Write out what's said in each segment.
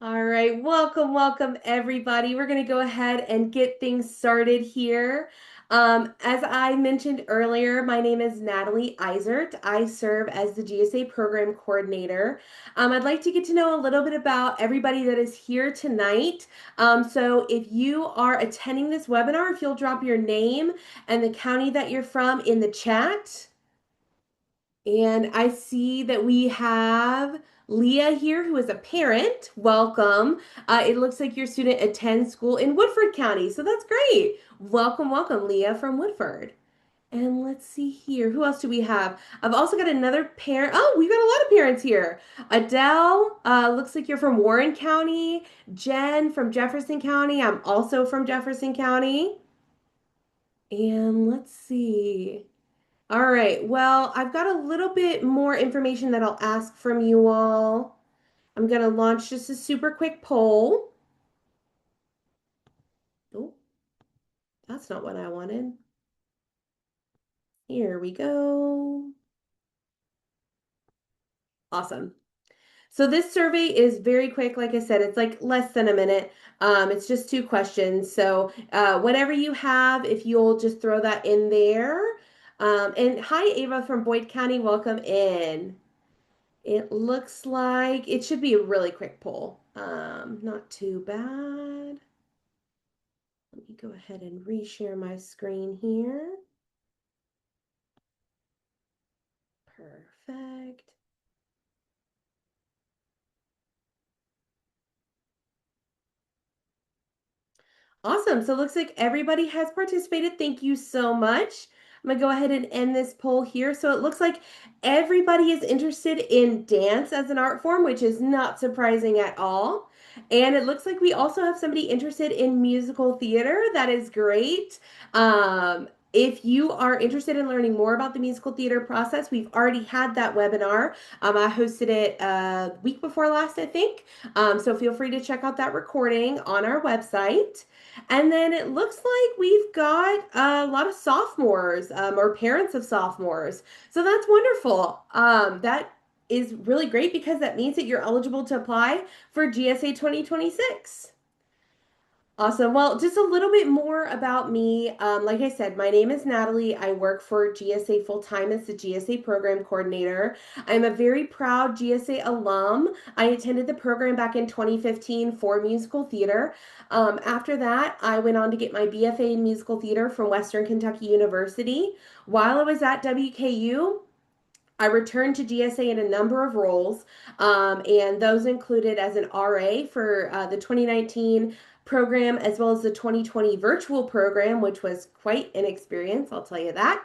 All right, welcome everybody. We're going to go ahead and get things started here. As I mentioned earlier, my name is Natalie Eisert. I serve as the GSA program coordinator. I'd like to get to know a little bit about everybody that is here tonight. So if you are attending this webinar, if you'll drop your name and the county that you're from in the chat. And I see that we have Leah here, who is a parent. Welcome. It looks like your student attends school in Woodford County, so that's great. Welcome, Leah from Woodford. And let's see here. Who else do we have? I've also got another parent. Oh, we've got a lot of parents here. Adele, looks like you're from Warren County. Jen from Jefferson County. I'm also from Jefferson County. And let's see. All right. Well, I've got a little bit more information that I'll ask from you all. I'm going to launch just a super quick poll. Oh, that's not what I wanted. Here we go. Awesome. So this survey is very quick. Like I said, it's like less than a minute. It's just two questions. So whatever you have, if you'll just throw that in there. And hi, Ava from Boyd County. Welcome in. It looks like it should be a really quick poll. Not too bad. Let me go ahead and reshare my screen here. Perfect. Awesome. So it looks like everybody has participated. Thank you so much. I'm going to go ahead and end this poll here. So it looks like everybody is interested in dance as an art form, which is not surprising at all. And it looks like we also have somebody interested in musical theater. That is great. If you are interested in learning more about the musical theater process, we've already had that webinar. I hosted it a week before last, I think. So feel free to check out that recording on our website. And then it looks like we've got a lot of sophomores or parents of sophomores. So that's wonderful. That is really great because that means that you're eligible to apply for GSA 2026. Awesome. Well, just a little bit more about me. Like I said, my name is Natalie. I work for GSA full time as the GSA program coordinator. I'm a very proud GSA alum. I attended the program back in 2015 for musical theater. After that, I went on to get my BFA in musical theater from Western Kentucky University. While I was at WKU, I returned to GSA in a number of roles, and those included as an RA for the 2019 program as well as the 2020 virtual program, which was quite an experience, I'll tell you that.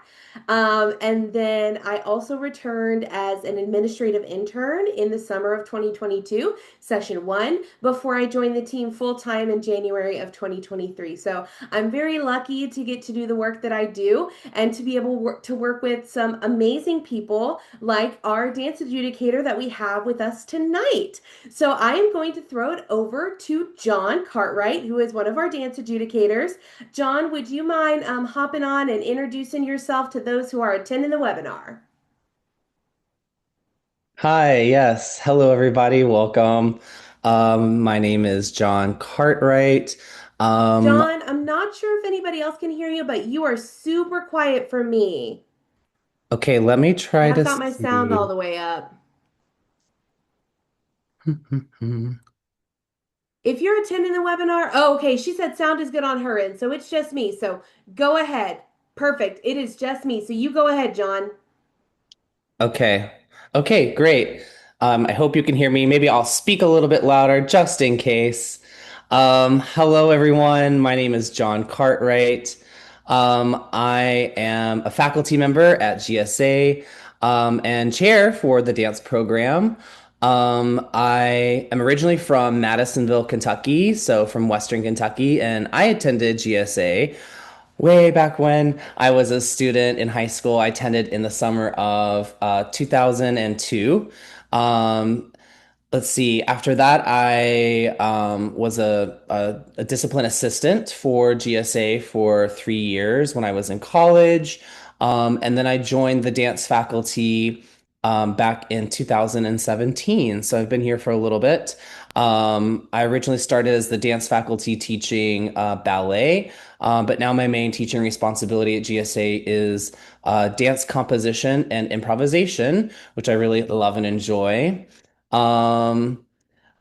And then I also returned as an administrative intern in the summer of 2022, session one, before I joined the team full time in January of 2023. So I'm very lucky to get to do the work that I do and to be able to work with some amazing people like our dance adjudicator that we have with us tonight. So I am going to throw it over to John Cartwright, who is one of our dance adjudicators. John, would you mind hopping on and introducing yourself to those who are attending the webinar? Hi, yes. Hello, everybody. Welcome. My name is John Cartwright. Um, John, I'm not sure if anybody else can hear you, but you are super quiet for me. okay, let me And try I've to got my sound all see. the way up. If you're attending the webinar, oh, okay, she said sound is good on her end, so it's just me. So go ahead. Perfect. It is just me. So you go ahead, John. Okay. Okay, great. I hope you can hear me. Maybe I'll speak a little bit louder just in case. Hello, everyone. My name is John Cartwright. I am a faculty member at GSA, and chair for the dance program. I am originally from Madisonville, Kentucky, so from Western Kentucky, and I attended GSA way back when I was a student in high school. I attended in the summer of 2002. Um, let's see. After that, I was a discipline assistant for GSA for 3 years when I was in college. And then I joined the dance faculty back in 2017. So I've been here for a little bit. I originally started as the dance faculty teaching ballet, but now my main teaching responsibility at GSA is dance composition and improvisation, which I really love and enjoy. Um,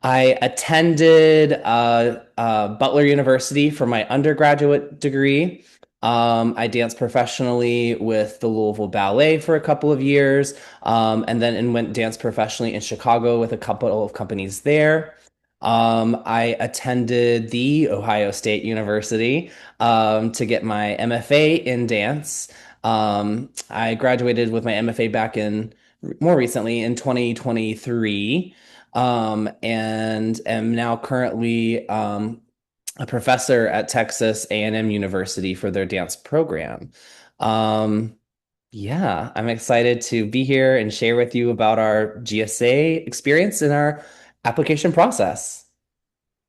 I attended Butler University for my undergraduate degree. I danced professionally with the Louisville Ballet for a couple of years, and then went dance professionally in Chicago with a couple of companies there. I attended the Ohio State University to get my MFA in dance. I graduated with my MFA back in more recently in 2023 and am now currently a professor at Texas A&M University for their dance program. Um, yeah, I'm excited to be here and share with you about our GSA experience and our application process.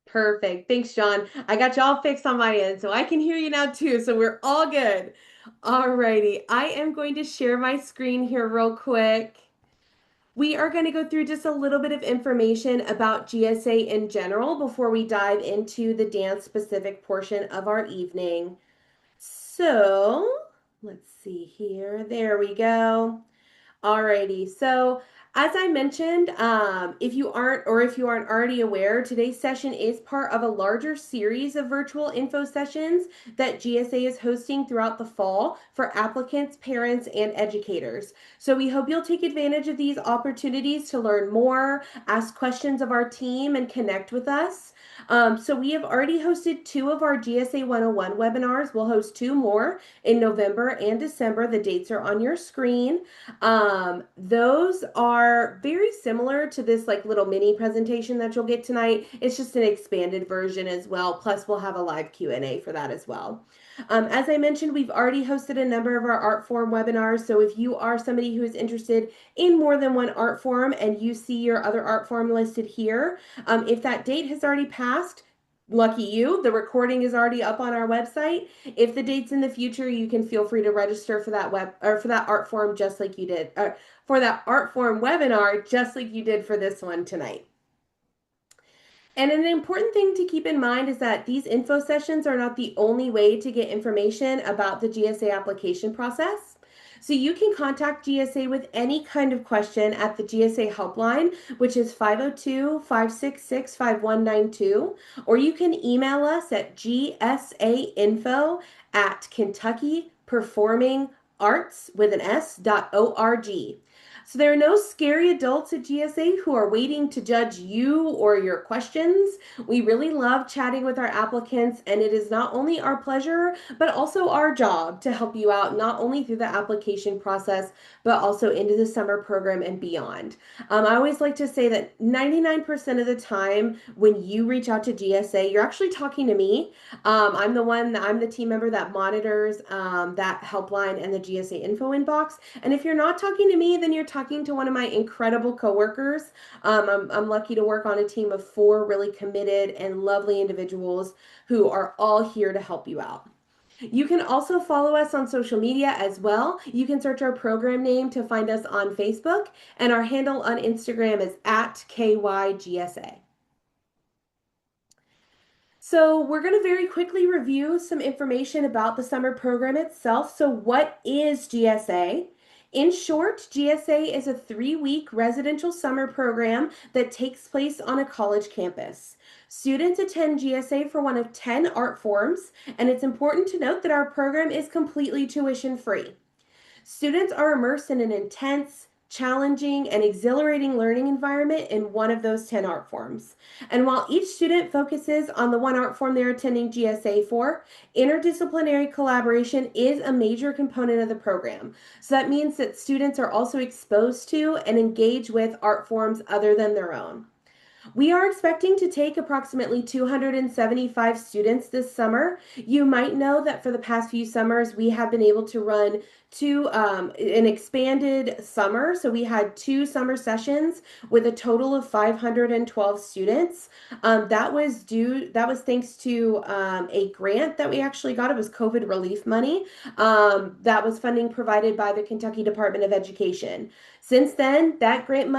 Perfect. Thanks, John. I got you all fixed on my end, so I can hear you now too. So we're all good. Alrighty. I am going to share my screen here real quick. We are going to go through just a little bit of information about GSA in general before we dive into the dance specific portion of our evening. So let's see here. There we go. Alrighty. So, as I mentioned, if you aren't already aware, today's session is part of a larger series of virtual info sessions that GSA is hosting throughout the fall for applicants, parents, and educators. So, we hope you'll take advantage of these opportunities to learn more, ask questions of our team, and connect with us. So, we have already hosted two of our GSA 101 webinars. We'll host two more in November and December. The dates are on your screen. Those are very similar to this like little mini presentation that you'll get tonight. It's just an expanded version as well. Plus we'll have a live Q&A for that as well. As I mentioned, we've already hosted a number of our art form webinars. So if you are somebody who is interested in more than one art form and you see your other art form listed here, if that date has already passed, lucky you, the recording is already up on our website. If the date's in the future, you can feel free to register for that web or for that art form just like you did, for that art form webinar just like you did for this one tonight. And an important thing to keep in mind is that these info sessions are not the only way to get information about the GSA application process. So you can contact GSA with any kind of question at the GSA helpline, which is 502-566-5192, or you can email us at gsainfo@kentuckyperformingarts with an s.org. So there are no scary adults at GSA who are waiting to judge you or your questions. We really love chatting with our applicants, and it is not only our pleasure, but also our job to help you out, not only through the application process, but also into the summer program and beyond. I always like to say that 99% of the time when you reach out to GSA, you're actually talking to me. I'm the team member that monitors that helpline and the GSA info inbox. And if you're not talking to me, then you're talking to one of my incredible coworkers. I'm lucky to work on a team of four really committed and lovely individuals who are all here to help you out. You can also follow us on social media as well. You can search our program name to find us on Facebook, and our handle on Instagram is at KYGSA. So we're going to very quickly review some information about the summer program itself. So what is GSA? In short, GSA is a 3-week residential summer program that takes place on a college campus. Students attend GSA for one of 10 art forms, and it's important to note that our program is completely tuition free. Students are immersed in an intense, challenging, and exhilarating learning environment in one of those 10 art forms. And while each student focuses on the one art form they're attending GSA for, interdisciplinary collaboration is a major component of the program. So that means that students are also exposed to and engage with art forms other than their own. We are expecting to take approximately 275 students this summer. You might know that for the past few summers, we have been able to run an expanded summer. So we had 2 summer sessions with a total of 512 students. That was thanks to a grant that we actually got. It was COVID relief money. That was funding provided by the Kentucky Department of Education. Since then, that grant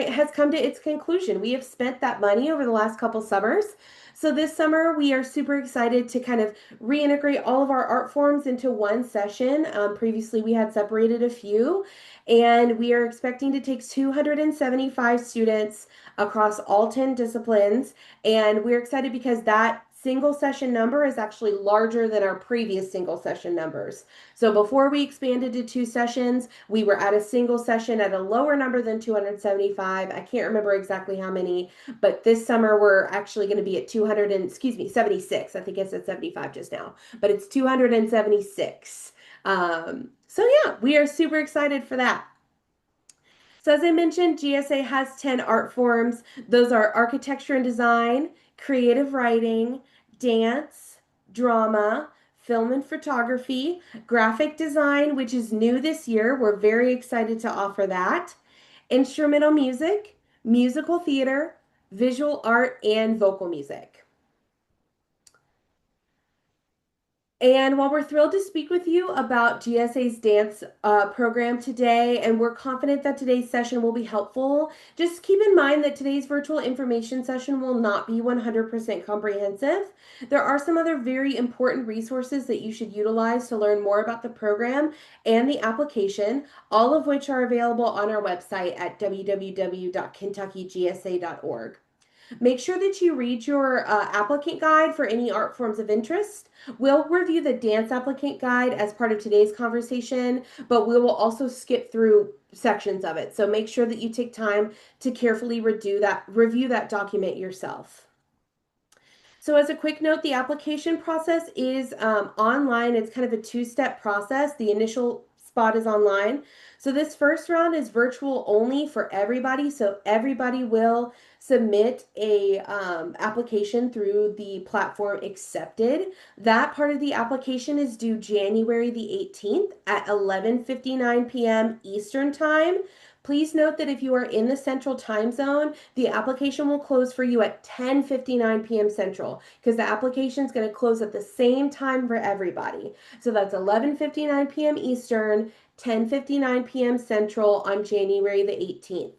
has come to its conclusion. We have spent that money over the last couple summers. So this summer, we are super excited to kind of reintegrate all of our art forms into one session. Previously, we had separated a few, and we are expecting to take 275 students across all 10 disciplines. And we're excited because that single session number is actually larger than our previous single session numbers. So before we expanded to two sessions, we were at a single session at a lower number than 275. I can't remember exactly how many, but this summer we're actually going to be at 200 and, excuse me, 76. I think I said 75 just now, but it's 276. So yeah, we are super excited for that. So as I mentioned, GSA has 10 art forms. Those are architecture and design, creative writing, dance, drama, film and photography, graphic design, which is new this year. We're very excited to offer that. Instrumental music, musical theater, visual art, and vocal music. And while we're thrilled to speak with you about GSA's dance program today, and we're confident that today's session will be helpful, just keep in mind that today's virtual information session will not be 100% comprehensive. There are some other very important resources that you should utilize to learn more about the program and the application, all of which are available on our website at www.kentuckygsa.org. Make sure that you read your applicant guide for any art forms of interest. We'll review the dance applicant guide as part of today's conversation, but we will also skip through sections of it. So make sure that you take time to carefully review that document yourself. So as a quick note, the application process is online. It's kind of a two-step process. The initial spot is online. So this first round is virtual only for everybody. So everybody will submit a application through the platform accepted. That part of the application is due January the 18th at 11:59 p.m. Eastern Time. Please note that if you are in the Central Time Zone, the application will close for you at 10:59 p.m. Central because the application is going to close at the same time for everybody. So that's 11:59 p.m. Eastern, 10:59 p.m. Central on January the 18th.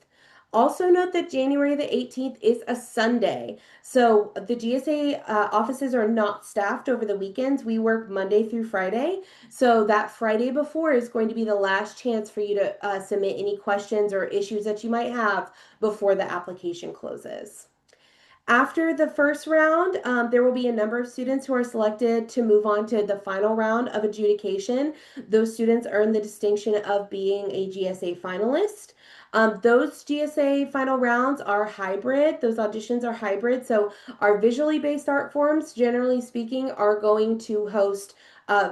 Also note that January the 18th is a Sunday. So the GSA offices are not staffed over the weekends. We work Monday through Friday. So that Friday before is going to be the last chance for you to submit any questions or issues that you might have before the application closes. After the first round, there will be a number of students who are selected to move on to the final round of adjudication. Those students earn the distinction of being a GSA finalist. Those GSA final rounds are hybrid. Those auditions are hybrid. So our visually based art forms, generally speaking, are going to host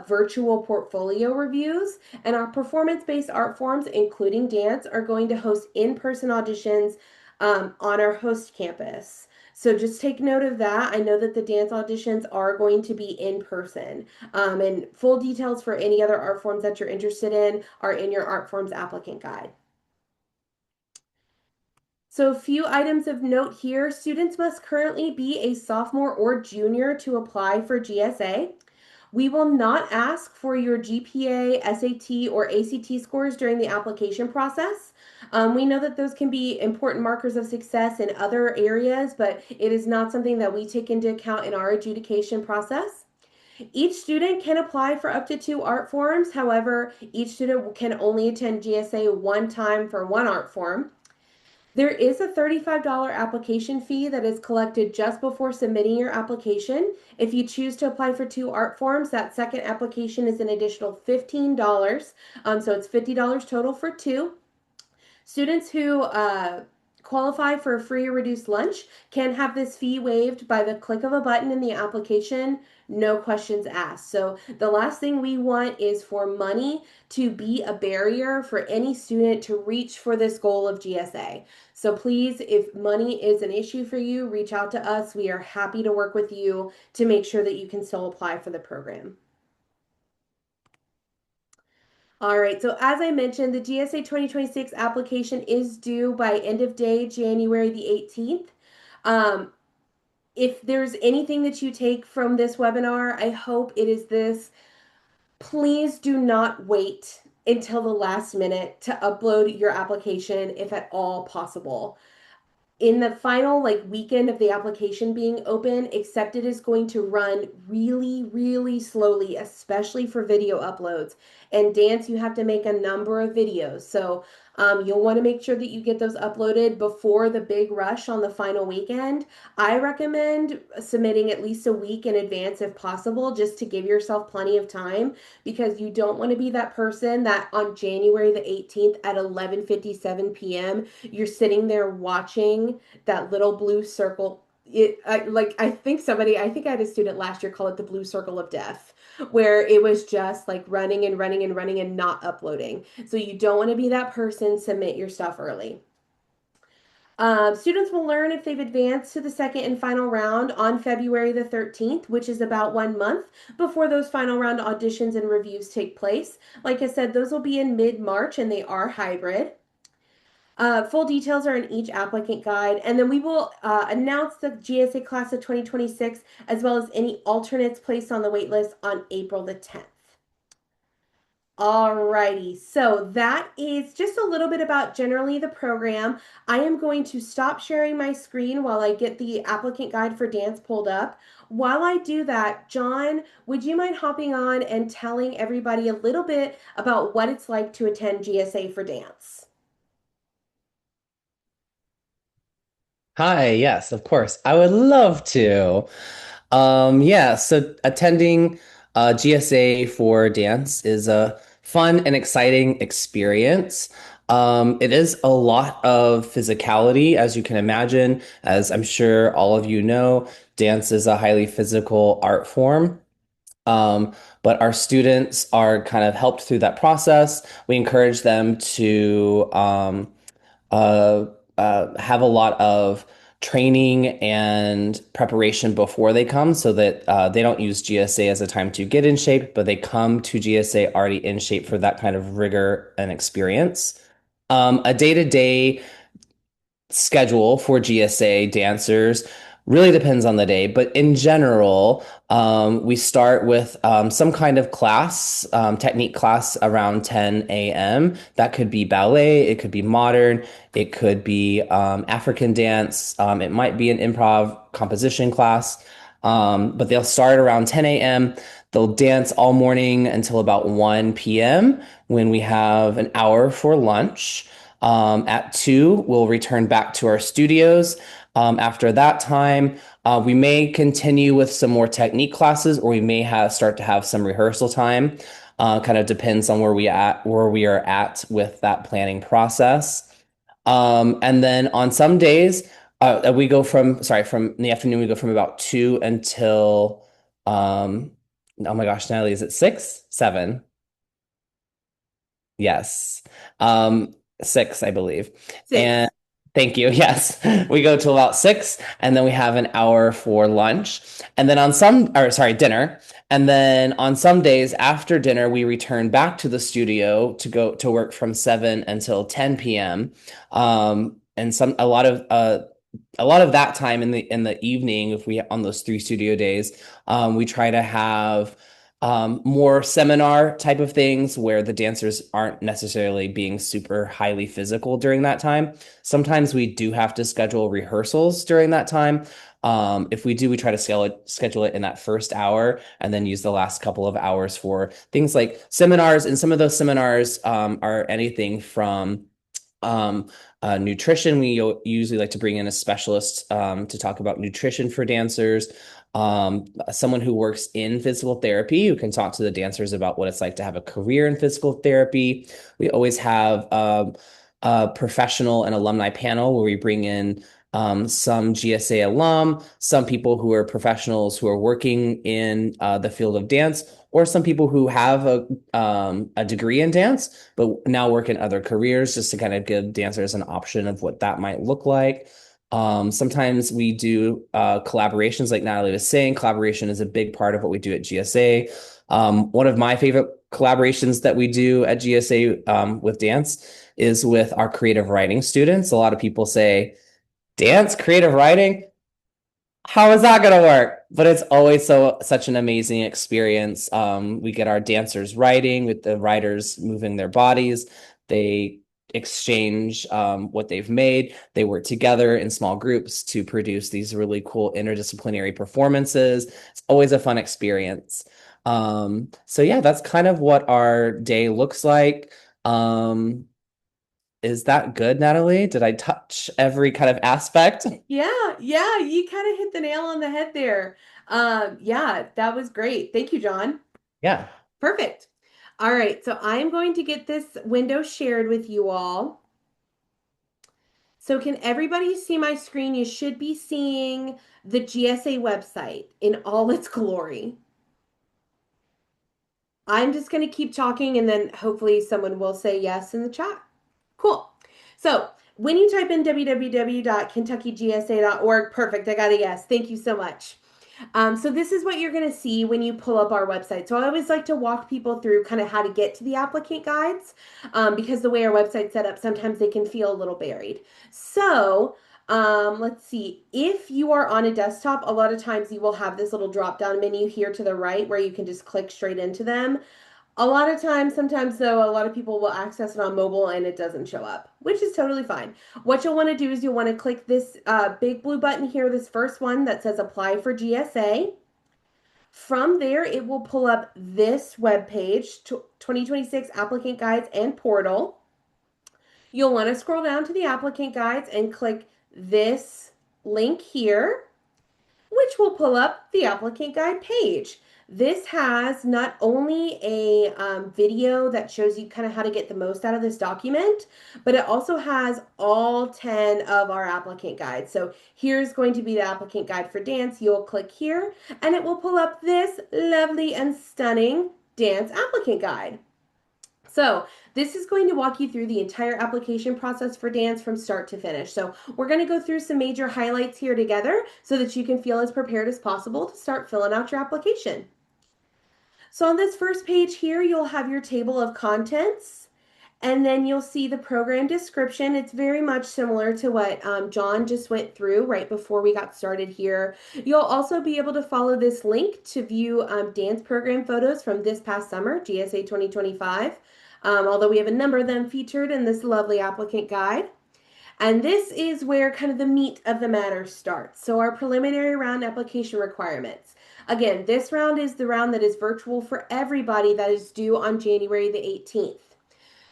virtual portfolio reviews, and our performance-based art forms, including dance, are going to host in-person auditions on our host campus. So just take note of that. I know that the dance auditions are going to be in person. And full details for any other art forms that you're interested in are in your art forms applicant guide. So a few items of note here. Students must currently be a sophomore or junior to apply for GSA. We will not ask for your GPA, SAT, or ACT scores during the application process. We know that those can be important markers of success in other areas, but it is not something that we take into account in our adjudication process. Each student can apply for up to two art forms. However, each student can only attend GSA one time for one art form. There is a $35 application fee that is collected just before submitting your application. If you choose to apply for two art forms, that second application is an additional $15. So it's $50 total for two. Students who qualify for a free or reduced lunch can have this fee waived by the click of a button in the application, no questions asked. So the last thing we want is for money to be a barrier for any student to reach for this goal of GSA. So please, if money is an issue for you, reach out to us. We are happy to work with you to make sure that you can still apply for the program. All right, so as I mentioned, the GSA 2026 application is due by end of day, January the 18th. Um, if there's anything that you take from this webinar, I hope it is this. Please do not wait until the last minute to upload your application if at all possible. In the final like weekend of the application being open, accepted is going to run really, really slowly, especially for video uploads. And dance, you have to make a number of videos. So you'll want to make sure that you get those uploaded before the big rush on the final weekend. I recommend submitting at least a week in advance if possible, just to give yourself plenty of time, because you don't want to be that person that on January the 18th at 11:57 p.m. you're sitting there watching that little blue circle. I think I think I had a student last year call it the blue circle of death, where it was just like running and running and running and not uploading. So you don't want to be that person. Submit your stuff early. Students will learn if they've advanced to the second and final round on February the 13th, which is about 1 month before those final round auditions and reviews take place. Like I said, those will be in mid-March and they are hybrid. Full details are in each applicant guide, and then we will announce the GSA class of 2026 as well as any alternates placed on the wait list on April the 10th. Alrighty, so that is just a little bit about generally the program. I am going to stop sharing my screen while I get the applicant guide for dance pulled up. While I do that, John, would you mind hopping on and telling everybody a little bit about what it's like to attend GSA for dance? Hi, yes, of course. I would love to. Yeah, so attending GSA for dance is a fun and exciting experience. It is a lot of physicality, as you can imagine. As I'm sure all of you know, dance is a highly physical art form. Um, but our students are kind of helped through that process. We encourage them to uh, have a lot of training and preparation before they come so that they don't use GSA as a time to get in shape, but they come to GSA already in shape for that kind of rigor and experience. A day-to-day schedule for GSA dancers really depends on the day, but in general, we start with some kind of class, technique class around 10 a.m. That could be ballet, it could be modern, it could be African dance, it might be an improv composition class, but they'll start around 10 a.m. They'll dance all morning until about 1 p.m. when we have an hour for lunch. At 2, we'll return back to our studios. After that time, we may continue with some more technique classes, or we may start to have some rehearsal time. Kind of depends on where we are at with that planning process. And then on some days, we go from the afternoon, we go from about 2 until, oh my gosh, Natalie, is it 6, 7? Yes. Um, 6, I believe. And 6. thank you. Yes. We go to about 6, and then we have an hour for lunch. And then dinner. And then on some days after dinner, we return back to the studio to go to work from 7 until 10 p.m. And a lot of that time in the evening, if we on those 3 studio days, we try to have more seminar type of things where the dancers aren't necessarily being super highly physical during that time. Sometimes we do have to schedule rehearsals during that time. If we do, we try to schedule it in that first hour and then use the last couple of hours for things like seminars. And some of those seminars are anything from nutrition. We usually like to bring in a specialist to talk about nutrition for dancers. Someone who works in physical therapy who can talk to the dancers about what it's like to have a career in physical therapy. We always have a professional and alumni panel where we bring in some GSA alum, some people who are professionals who are working in the field of dance, or some people who have a degree in dance, but now work in other careers, just to kind of give dancers an option of what that might look like. Sometimes we do collaborations, like Natalie was saying. Collaboration is a big part of what we do at GSA. One of my favorite collaborations that we do at GSA with dance is with our creative writing students. A lot of people say, dance, creative writing. How is that gonna work? But it's always such an amazing experience. We get our dancers writing with the writers moving their bodies. They exchange what they've made. They work together in small groups to produce these really cool interdisciplinary performances. It's always a fun experience. So yeah, that's kind of what our day looks like. Um, is that good, Natalie? Did I touch every kind of aspect? Yeah, yeah, you kind of hit the nail on the head there. Yeah, that was great. Thank you, John. Yeah. Perfect. All right, so I'm going to get this window shared with you all. So can everybody see my screen? You should be seeing the GSA website in all its glory. I'm just going to keep talking and then hopefully someone will say yes in the chat. Cool. So when you type in www.kentuckygsa.org, perfect, I got a yes. Thank you so much. So this is what you're going to see when you pull up our website. So I always like to walk people through kind of how to get to the applicant guides because the way our website's set up, sometimes they can feel a little buried. So let's see. If you are on a desktop, a lot of times you will have this little drop down menu here to the right where you can just click straight into them. A lot of times, sometimes though, a lot of people will access it on mobile and it doesn't show up, which is totally fine. What you'll want to do is you'll want to click this big blue button here, this first one that says apply for GSA. From there, it will pull up this web page, 2026 applicant guides and portal. You'll want to scroll down to the applicant guides and click this link here, which will pull up the applicant guide page. This has not only a video that shows you kind of how to get the most out of this document, but it also has all 10 of our applicant guides. So here's going to be the applicant guide for dance. You'll click here and it will pull up this lovely and stunning dance applicant guide. So this is going to walk you through the entire application process for dance from start to finish. So we're going to go through some major highlights here together so that you can feel as prepared as possible to start filling out your application. So on this first page here, you'll have your table of contents. And then you'll see the program description. It's very much similar to what John just went through right before we got started here. You'll also be able to follow this link to view dance program photos from this past summer, GSA 2025, although we have a number of them featured in this lovely applicant guide. And this is where kind of the meat of the matter starts. So our preliminary round application requirements. Again, this round is the round that is virtual for everybody that is due on January the 18th.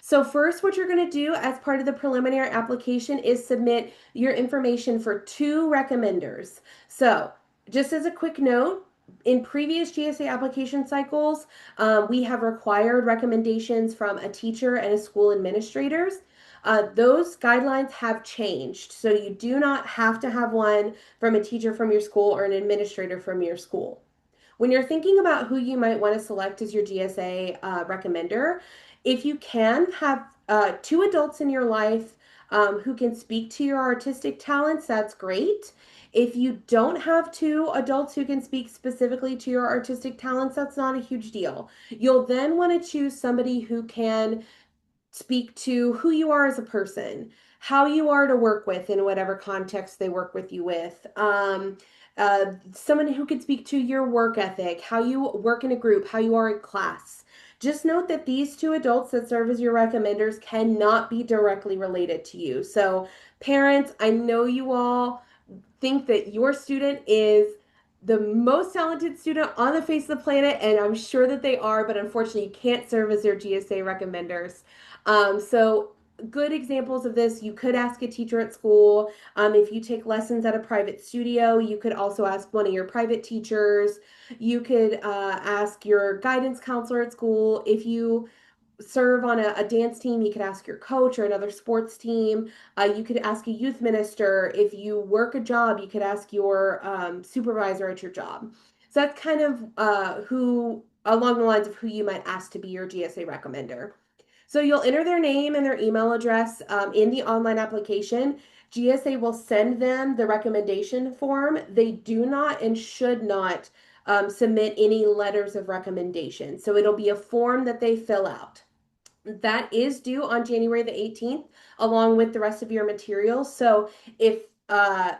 So first, what you're going to do as part of the preliminary application is submit your information for two recommenders. So just as a quick note, in previous GSA application cycles, we have required recommendations from a teacher and a school administrators. Those guidelines have changed. So you do not have to have one from a teacher from your school or an administrator from your school. When you're thinking about who you might want to select as your GSA recommender, if you can have two adults in your life who can speak to your artistic talents, that's great. If you don't have two adults who can speak specifically to your artistic talents, that's not a huge deal. You'll then want to choose somebody who can speak to who you are as a person, how you are to work with in whatever context they work with you with. Someone who could speak to your work ethic, how you work in a group, how you are in class. Just note that these two adults that serve as your recommenders cannot be directly related to you. So, parents, I know you all think that your student is the most talented student on the face of the planet, and I'm sure that they are, but unfortunately, you can't serve as their GSA recommenders. So, good examples of this, you could ask a teacher at school. If you take lessons at a private studio, you could also ask one of your private teachers. You could ask your guidance counselor at school. If you serve on a dance team, you could ask your coach or another sports team. You could ask a youth minister. If you work a job, you could ask your supervisor at your job. So that's kind of who, along the lines of who you might ask to be your GSA recommender. So you'll enter their name and their email address in the online application. GSA will send them the recommendation form. They do not and should not submit any letters of recommendation. So it'll be a form that they fill out. That is due on January the 18th, along with the rest of your materials. So if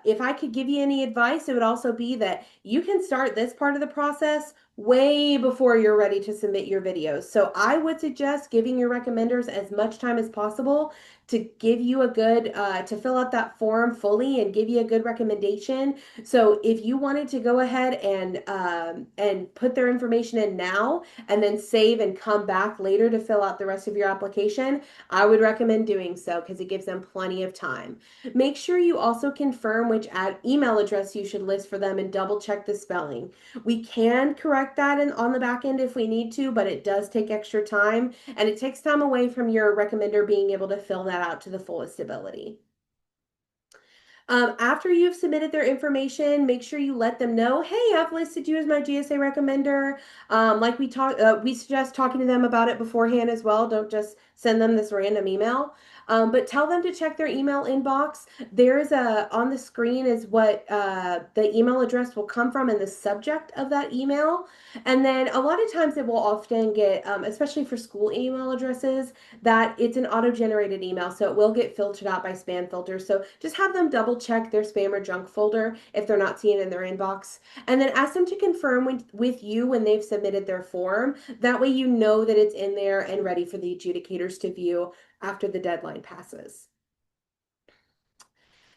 if I could give you any advice, it would also be that you can start this part of the process way before you're ready to submit your videos. So I would suggest giving your recommenders as much time as possible to give you a good, to fill out that form fully and give you a good recommendation. So if you wanted to go ahead and put their information in now and then save and come back later to fill out the rest of your application, I would recommend doing so because it gives them plenty of time. Make sure you also confirm which email address you should list for them and double check the spelling. We can correct that on the back end if we need to, but it does take extra time and it takes time away from your recommender being able to fill that out to the fullest ability. After you've submitted their information, make sure you let them know, hey, I've listed you as my GSA recommender. Like we suggest talking to them about it beforehand as well. Don't just send them this random email. But tell them to check their email inbox. There's on the screen is what the email address will come from and the subject of that email. And then a lot of times it will often get, especially for school email addresses, that it's an auto-generated email, so it will get filtered out by spam filters. So just have them double check their spam or junk folder if they're not seeing it in their inbox. And then ask them to confirm with you when they've submitted their form. That way you know that it's in there and ready for the adjudicators to view after the deadline passes.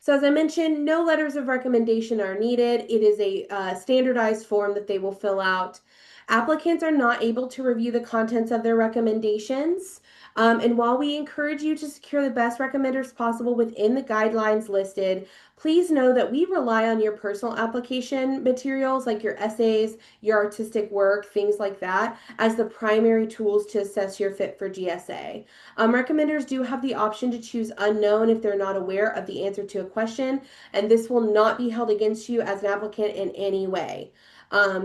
So as I mentioned, no letters of recommendation are needed. It is a standardized form that they will fill out. Applicants are not able to review the contents of their recommendations. And while we encourage you to secure the best recommenders possible within the guidelines listed, please know that we rely on your personal application materials like your essays, your artistic work, things like that, as the primary tools to assess your fit for GSA. Recommenders do have the option to choose unknown if they're not aware of the answer to a question, and this will not be held against you as an applicant in any way.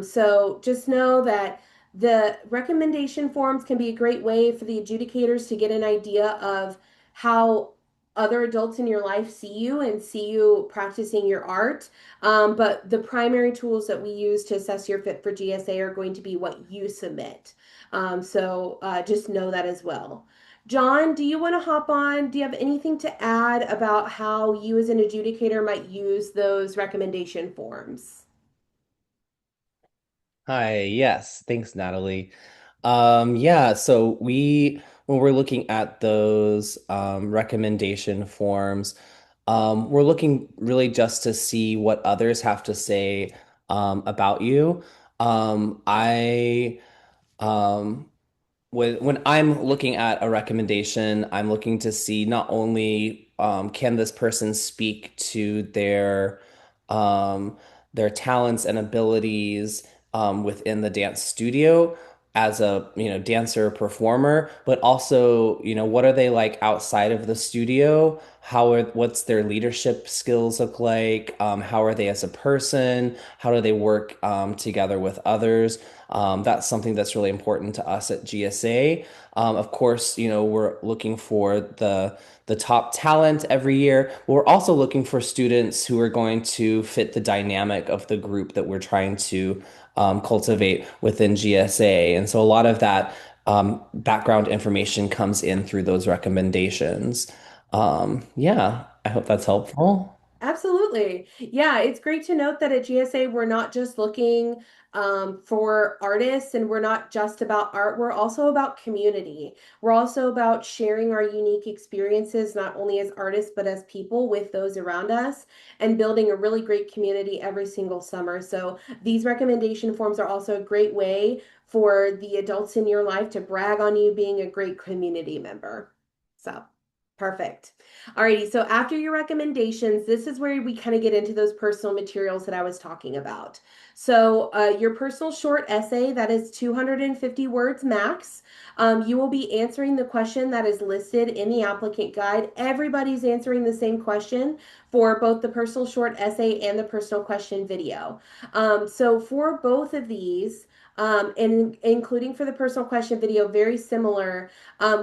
So just know that the recommendation forms can be a great way for the adjudicators to get an idea of how other adults in your life see you and see you practicing your art. But the primary tools that we use to assess your fit for GSA are going to be what you submit. So just know that as well. John, do you want to hop on? Do you have anything to add about how you as an adjudicator might use those recommendation forms? Hi, yes, thanks, Natalie. Yeah, so when we're looking at those recommendation forms, we're looking really just to see what others have to say about you. I um, when I'm looking at a recommendation, I'm looking to see not only can this person speak to um, their talents and abilities within the dance studio as a dancer or performer, but also what are they like outside of the studio? What's their leadership skills look like? How are they as a person? How do they work together with others? That's something that's really important to us at GSA. Of course, we're looking for the top talent every year. We're also looking for students who are going to fit the dynamic of the group that we're trying to cultivate within GSA. And so a lot of that background information comes in through those recommendations. Yeah, I hope that's helpful. Absolutely. Yeah, it's great to note that at GSA, we're not just looking for artists and we're not just about art. We're also about community. We're also about sharing our unique experiences, not only as artists, but as people with those around us and building a really great community every single summer. So these recommendation forms are also a great way for the adults in your life to brag on you being a great community member. So perfect. Alrighty, so after your recommendations, this is where we kind of get into those personal materials that I was talking about. So your personal short essay, that is 250 words max. You will be answering the question that is listed in the applicant guide. Everybody's answering the same question for both the personal short essay and the personal question video. So for both of these, and including for the personal question video, very similar.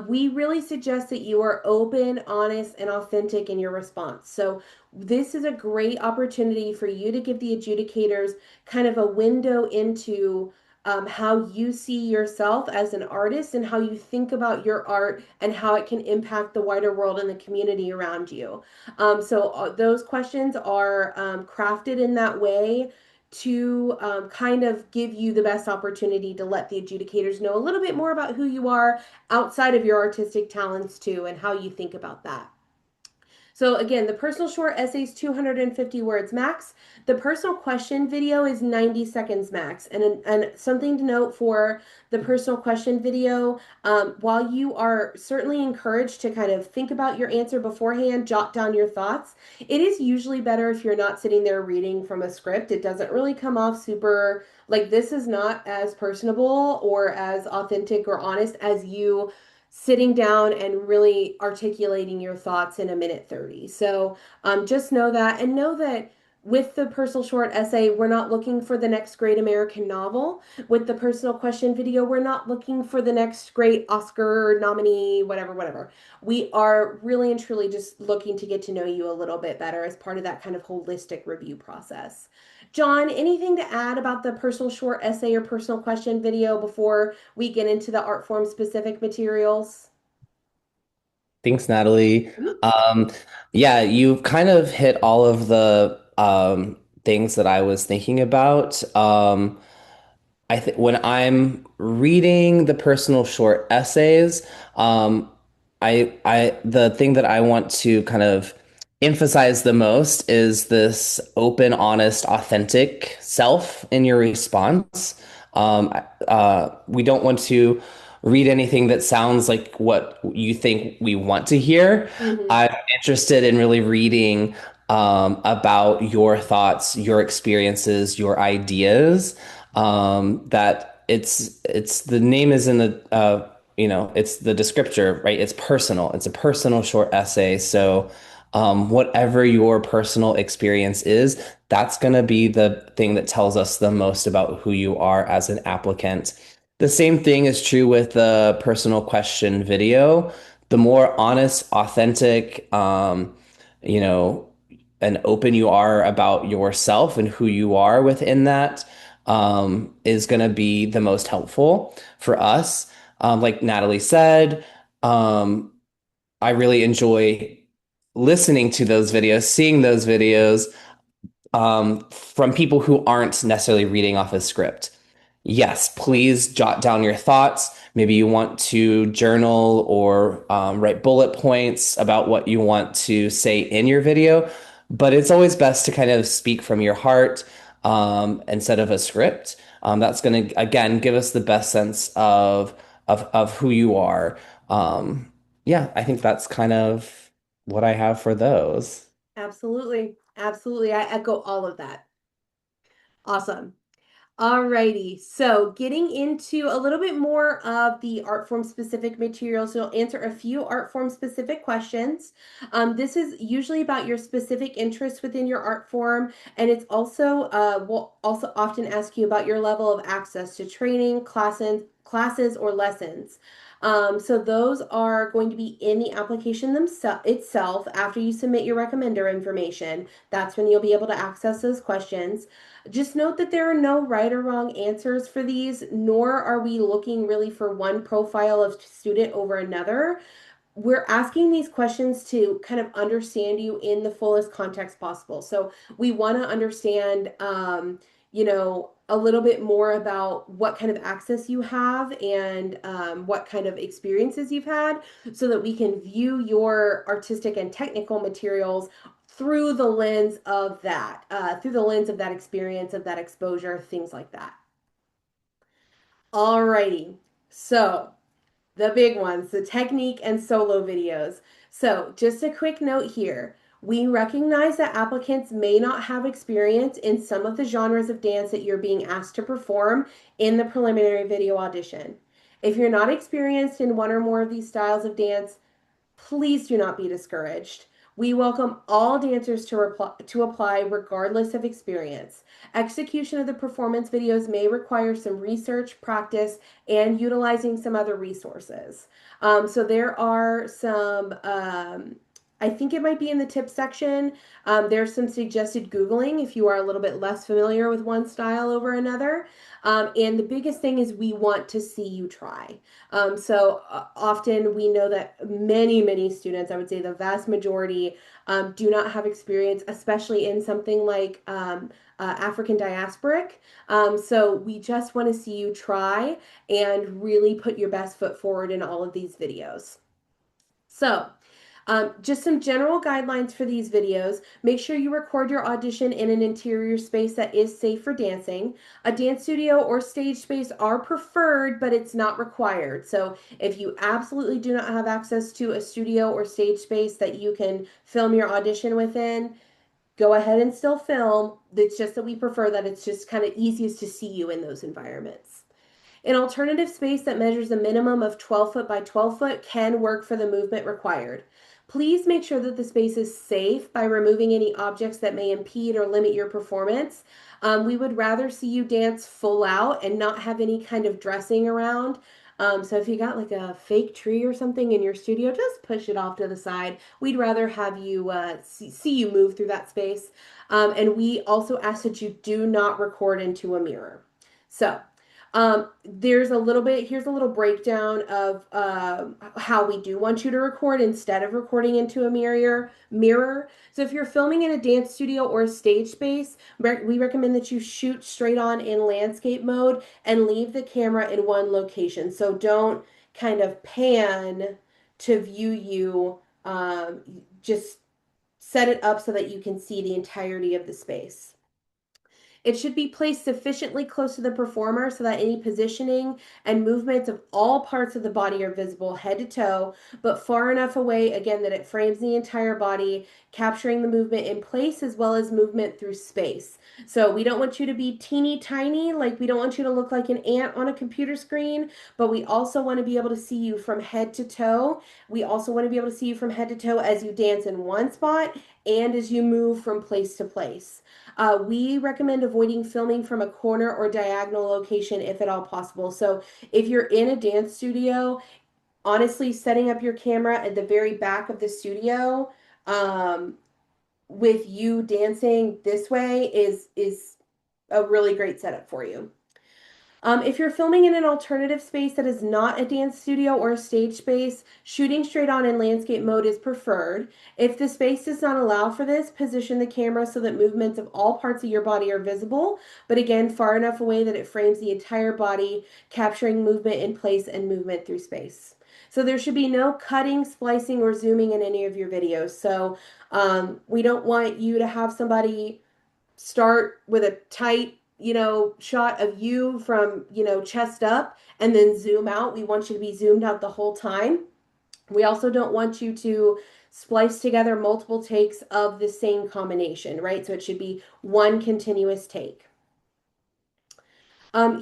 We really suggest that you are open, honest, and authentic in your response. So, this is a great opportunity for you to give the adjudicators kind of a window into how you see yourself as an artist and how you think about your art and how it can impact the wider world and the community around you. Those questions are crafted in that way to kind of give you the best opportunity to let the adjudicators know a little bit more about who you are outside of your artistic talents too and how you think about that. So again, the personal short essay is 250 words max. The personal question video is 90 seconds max. And something to note for the personal question video, while you are certainly encouraged to kind of think about your answer beforehand, jot down your thoughts, it is usually better if you're not sitting there reading from a script. It doesn't really come off super, like, this is not as personable or as authentic or honest as you sitting down and really articulating your thoughts in a minute 30. So just know that, and know that with the personal short essay, we're not looking for the next great American novel. With the personal question video, we're not looking for the next great Oscar nominee, whatever, whatever. We are really and truly just looking to get to know you a little bit better as part of that kind of holistic review process. John, anything to add about the personal short essay or personal question video before we get into the art form specific materials? Thanks, Natalie. Sweet. Um, yeah, you kind of hit all of the things that I was thinking about. I think when I'm reading the personal short essays, um, the thing that I want to kind of emphasize the most is this open, honest, authentic self in your response. We don't want to read anything that sounds like what you think we want to hear. Mm-hmm. I'm interested in really reading about your thoughts, your experiences, your ideas. That it's the name is in the it's the descriptor, right? It's personal. It's a personal short essay. So whatever your personal experience is, that's going to be the thing that tells us the most about who you are as an applicant. The same thing is true with the personal question video. The more honest, authentic, you know, and open you are about yourself and who you are within that, is going to be the most helpful for us. Like Natalie said, um, I really enjoy listening to those videos, seeing those videos from people who aren't necessarily reading off a script. Yes, please jot down your thoughts. Maybe you want to journal or write bullet points about what you want to say in your video, but it's always best to kind of speak from your heart instead of a script. That's going to, again, give us the best sense of who you are. Yeah, I think that's kind of what I have for those. Absolutely. Absolutely. I echo all of that. Awesome. Alrighty, so getting into a little bit more of the art form specific materials, so you'll answer a few art form specific questions. This is usually about your specific interests within your art form, and it's also will also often ask you about your level of access to training, classes or lessons. So those are going to be in the application itself after you submit your recommender information. That's when you'll be able to access those questions. Just note that there are no right or wrong answers for these, nor are we looking really for one profile of student over another. We're asking these questions to kind of understand you in the fullest context possible. So we want to understand, a little bit more about what kind of access you have and what kind of experiences you've had so that we can view your artistic and technical materials through the lens of that experience, of that exposure, things like that. Alrighty. So the big ones, the technique and solo videos. So, just a quick note here. We recognize that applicants may not have experience in some of the genres of dance that you're being asked to perform in the preliminary video audition. If you're not experienced in one or more of these styles of dance, please do not be discouraged. We welcome all dancers to apply regardless of experience. Execution of the performance videos may require some research, practice, and utilizing some other resources. So there are some I think it might be in the tip section. There's some suggested Googling if you are a little bit less familiar with one style over another. And the biggest thing is we want to see you try. Often we know that many students, I would say the vast majority, do not have experience, especially in something like African diasporic. So we just want to see you try and really put your best foot forward in all of these videos. So, just some general guidelines for these videos. Make sure you record your audition in an interior space that is safe for dancing. A dance studio or stage space are preferred, but it's not required. So if you absolutely do not have access to a studio or stage space that you can film your audition within, go ahead and still film. It's just that we prefer that it's just kind of easiest to see you in those environments. An alternative space that measures a minimum of 12 foot by 12 foot can work for the movement required. Please make sure that the space is safe by removing any objects that may impede or limit your performance. We would rather see you dance full out and not have any kind of dressing around. So if you got like a fake tree or something in your studio, just push it off to the side. We'd rather have you see you move through that space. And we also ask that you do not record into a mirror. So there's a little bit, here's a little breakdown of how we do want you to record instead of recording into a mirror. So if you're filming in a dance studio or a stage space, we recommend that you shoot straight on in landscape mode and leave the camera in one location. So don't kind of pan to view you. Just set it up so that you can see the entirety of the space. It should be placed sufficiently close to the performer so that any positioning and movements of all parts of the body are visible head to toe, but far enough away, again, that it frames the entire body, capturing the movement in place as well as movement through space. So we don't want you to be teeny tiny, like we don't want you to look like an ant on a computer screen, but we also want to be able to see you from head to toe. We also want to be able to see you from head to toe as you dance in one spot and as you move from place to place. We recommend avoiding filming from a corner or diagonal location if at all possible. So if you're in a dance studio, honestly, setting up your camera at the very back of the studio um, with you dancing this way is a really great setup for you. If you're filming in an alternative space that is not a dance studio or a stage space, shooting straight on in landscape mode is preferred. If the space does not allow for this, position the camera so that movements of all parts of your body are visible, but again, far enough away that it frames the entire body, capturing movement in place and movement through space. So there should be no cutting, splicing, or zooming in any of your videos. So we don't want you to have somebody start with a tight, shot of you from, chest up and then zoom out. We want you to be zoomed out the whole time. We also don't want you to splice together multiple takes of the same combination, right? So it should be one continuous take.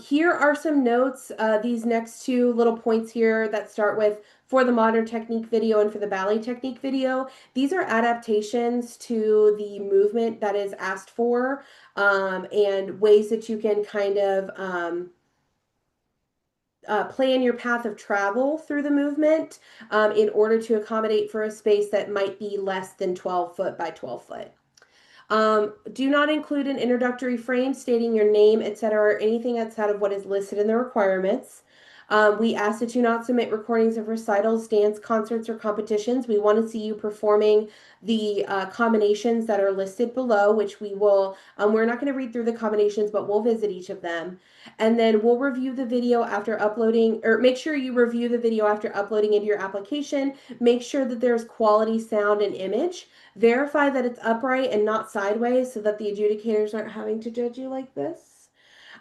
Here are some notes. These next two little points here that start with for the modern technique video and for the ballet technique video. These are adaptations to the movement that is asked for and ways that you can kind of plan your path of travel through the movement in order to accommodate for a space that might be less than 12 foot by 12 foot. Do not include an introductory frame stating your name, etc., or anything outside of what is listed in the requirements. We ask that you not submit recordings of recitals, dance, concerts, or competitions. We want to see you performing the combinations that are listed below, which we will, we're not going to read through the combinations, but we'll visit each of them. And then we'll review the video after uploading, or make sure you review the video after uploading into your application. Make sure that there's quality sound and image. Verify that it's upright and not sideways so that the adjudicators aren't having to judge you like this.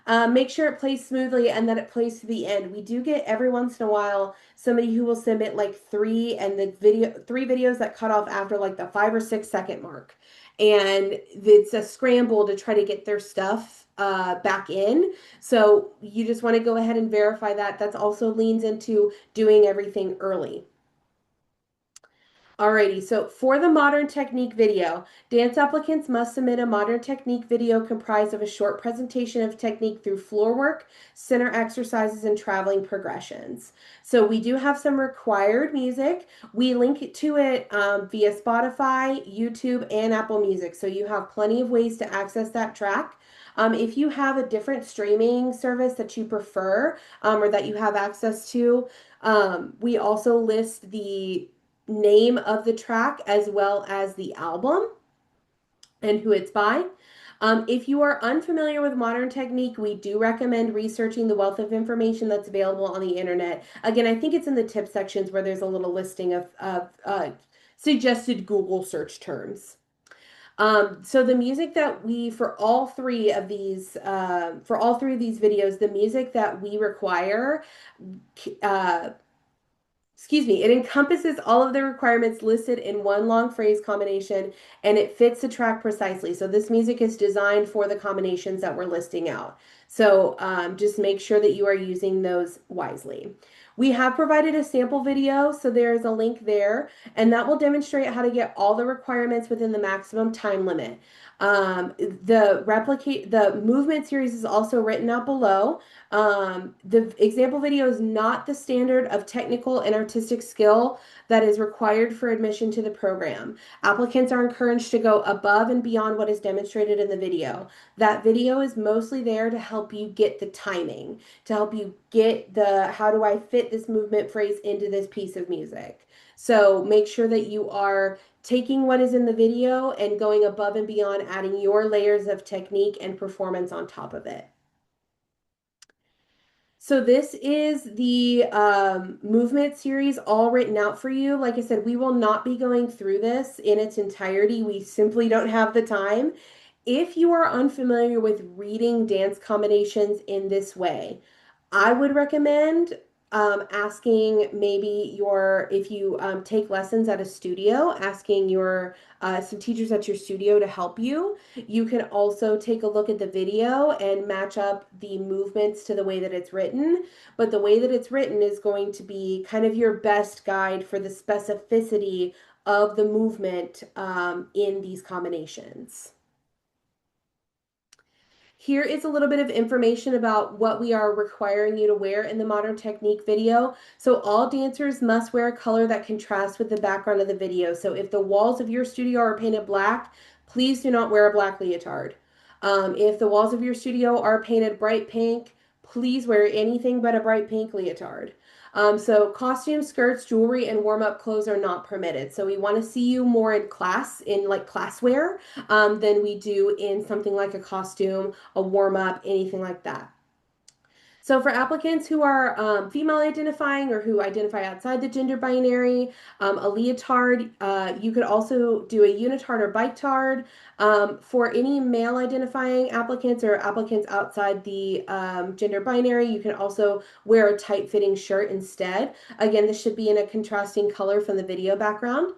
Make sure it plays smoothly and that it plays to the end. We do get every once in a while somebody who will submit like three videos that cut off after like the 5 or 6 second mark. And it's a scramble to try to get their stuff back in. So you just want to go ahead and verify that. That's also leans into doing everything early. Alrighty, so for the modern technique video, dance applicants must submit a modern technique video comprised of a short presentation of technique through floor work, center exercises, and traveling progressions. So we do have some required music. We link to it via Spotify, YouTube, and Apple Music. So you have plenty of ways to access that track. If you have a different streaming service that you prefer or that you have access to, we also list the name of the track as well as the album and who it's by. If you are unfamiliar with modern technique, we do recommend researching the wealth of information that's available on the internet. Again, I think it's in the tip sections where there's a little listing of suggested Google search terms. So the music that we for all three of these videos, the music that we require uh, it encompasses all of the requirements listed in one long phrase combination and it fits the track precisely. So this music is designed for the combinations that we're listing out. So just make sure that you are using those wisely. We have provided a sample video, so there is a link there, and that will demonstrate how to get all the requirements within the maximum time limit. The movement series is also written out below. The example video is not the standard of technical and artistic skill that is required for admission to the program. Applicants are encouraged to go above and beyond what is demonstrated in the video. That video is mostly there to help you get the timing, to help you get the how do I fit this movement phrase into this piece of music. So make sure that you are taking what is in the video and going above and beyond, adding your layers of technique and performance on top of it. So this is the movement series all written out for you. Like I said, we will not be going through this in its entirety. We simply don't have the time. If you are unfamiliar with reading dance combinations in this way, I would recommend asking maybe if you take lessons at a studio, asking your some teachers at your studio to help you. You can also take a look at the video and match up the movements to the way that it's written. But the way that it's written is going to be kind of your best guide for the specificity of the movement in these combinations. Here is a little bit of information about what we are requiring you to wear in the Modern Technique video. So all dancers must wear a color that contrasts with the background of the video. So if the walls of your studio are painted black, please do not wear a black leotard. If the walls of your studio are painted bright pink, please wear anything but a bright pink leotard. So costumes, skirts, jewelry, and warm-up clothes are not permitted. So we want to see you more in class, in like classwear, than we do in something like a costume, a warm-up, anything like that. So for applicants who are female identifying or who identify outside the gender binary, a leotard, you could also do a unitard or biketard. For any male identifying applicants or applicants outside the gender binary, you can also wear a tight fitting shirt instead. Again, this should be in a contrasting color from the video background.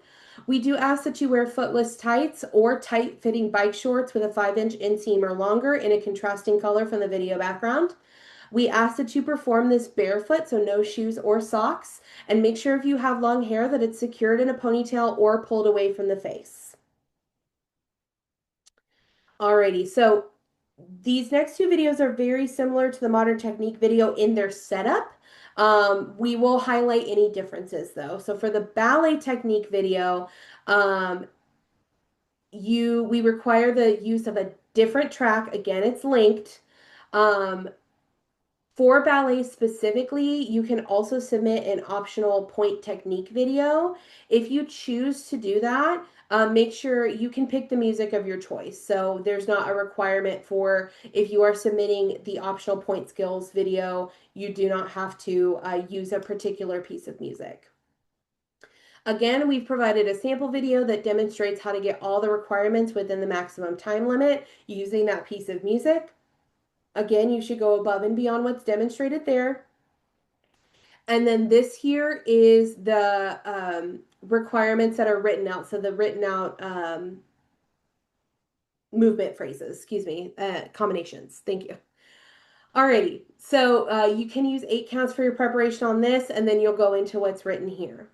We do ask that you wear footless tights or tight fitting bike shorts with a 5-inch inseam or longer in a contrasting color from the video background. We ask that you perform this barefoot, so no shoes or socks, and make sure if you have long hair that it's secured in a ponytail or pulled away from the face. Alrighty, so these next two videos are very similar to the Modern Technique video in their setup. We will highlight any differences though. So for the ballet technique video, we require the use of a different track. Again, it's linked. For ballet specifically, you can also submit an optional point technique video. If you choose to do that, make sure you can pick the music of your choice. So there's not a requirement for if you are submitting the optional point skills video, you do not have to use a particular piece of music. Again, we've provided a sample video that demonstrates how to get all the requirements within the maximum time limit using that piece of music. Again, you should go above and beyond what's demonstrated there. And then this here is the requirements that are written out. So the written out movement phrases, excuse me, combinations. Thank you. Alrighty, so you can use 8 counts for your preparation on this, and then you'll go into what's written here.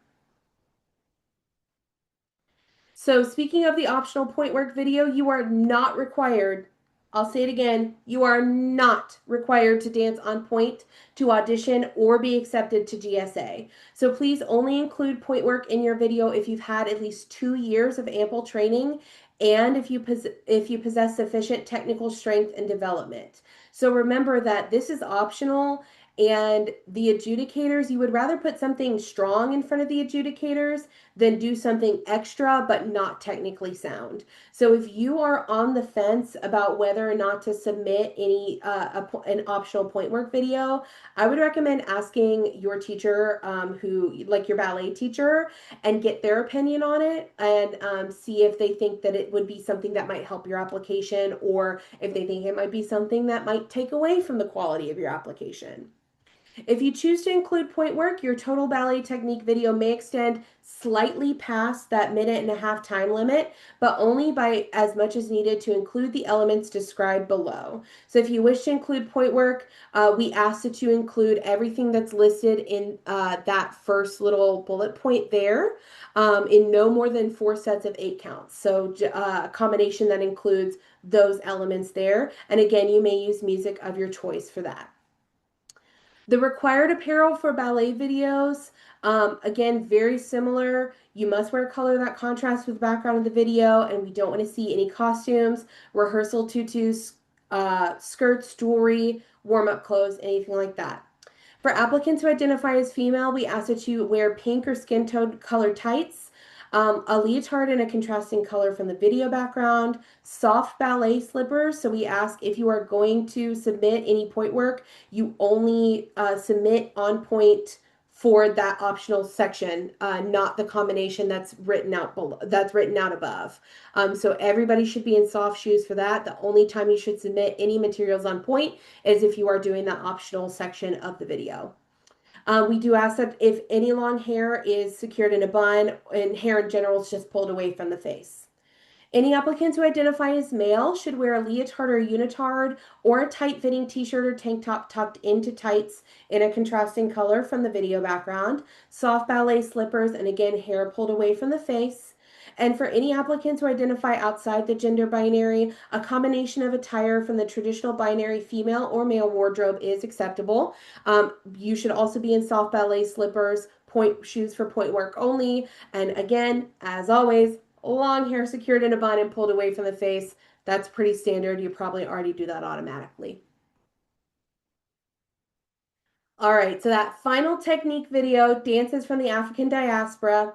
So, speaking of the optional point work video, you are not required. I'll say it again. You are not required to dance on point to audition or be accepted to GSA. So please only include point work in your video if you've had at least 2 years of ample training and if you possess sufficient technical strength and development. So remember that this is optional, and the adjudicators, you would rather put something strong in front of the adjudicators than do something extra but not technically sound. So if you are on the fence about whether or not to submit an optional point work video, I would recommend asking your teacher, like your ballet teacher, and get their opinion on it, and see if they think that it would be something that might help your application, or if they think it might be something that might take away from the quality of your application. If you choose to include point work, your total ballet technique video may extend slightly past that minute-and-a-half time limit, but only by as much as needed to include the elements described below. So if you wish to include point work, we ask that you include everything that's listed in that first little bullet point there, in no more than 4 sets of 8 counts. So a combination that includes those elements there. And again, you may use music of your choice for that. The required apparel for ballet videos, again, very similar. You must wear color that contrasts with the background of the video, and we don't want to see any costumes, rehearsal tutus, skirts, jewelry, warm-up clothes, anything like that. For applicants who identify as female, we ask that you wear pink or skin tone color tights, a leotard in a contrasting color from the video background, soft ballet slippers. So we ask if you are going to submit any point work, you only submit on point for that optional section, not the combination that's written out below, that's written out above. So everybody should be in soft shoes for that. The only time you should submit any materials on point is if you are doing that optional section of the video. We do ask that if any long hair is secured in a bun, and hair in general is just pulled away from the face. Any applicants who identify as male should wear a leotard or unitard or a tight-fitting t-shirt or tank top tucked into tights in a contrasting color from the video background, soft ballet slippers, and again, hair pulled away from the face. And for any applicants who identify outside the gender binary, a combination of attire from the traditional binary female or male wardrobe is acceptable. You should also be in soft ballet slippers, point shoes for point work only. And again, as always, long hair secured in a bun and pulled away from the face. That's pretty standard. You probably already do that automatically. All right, so that final technique video, dances from the African diaspora.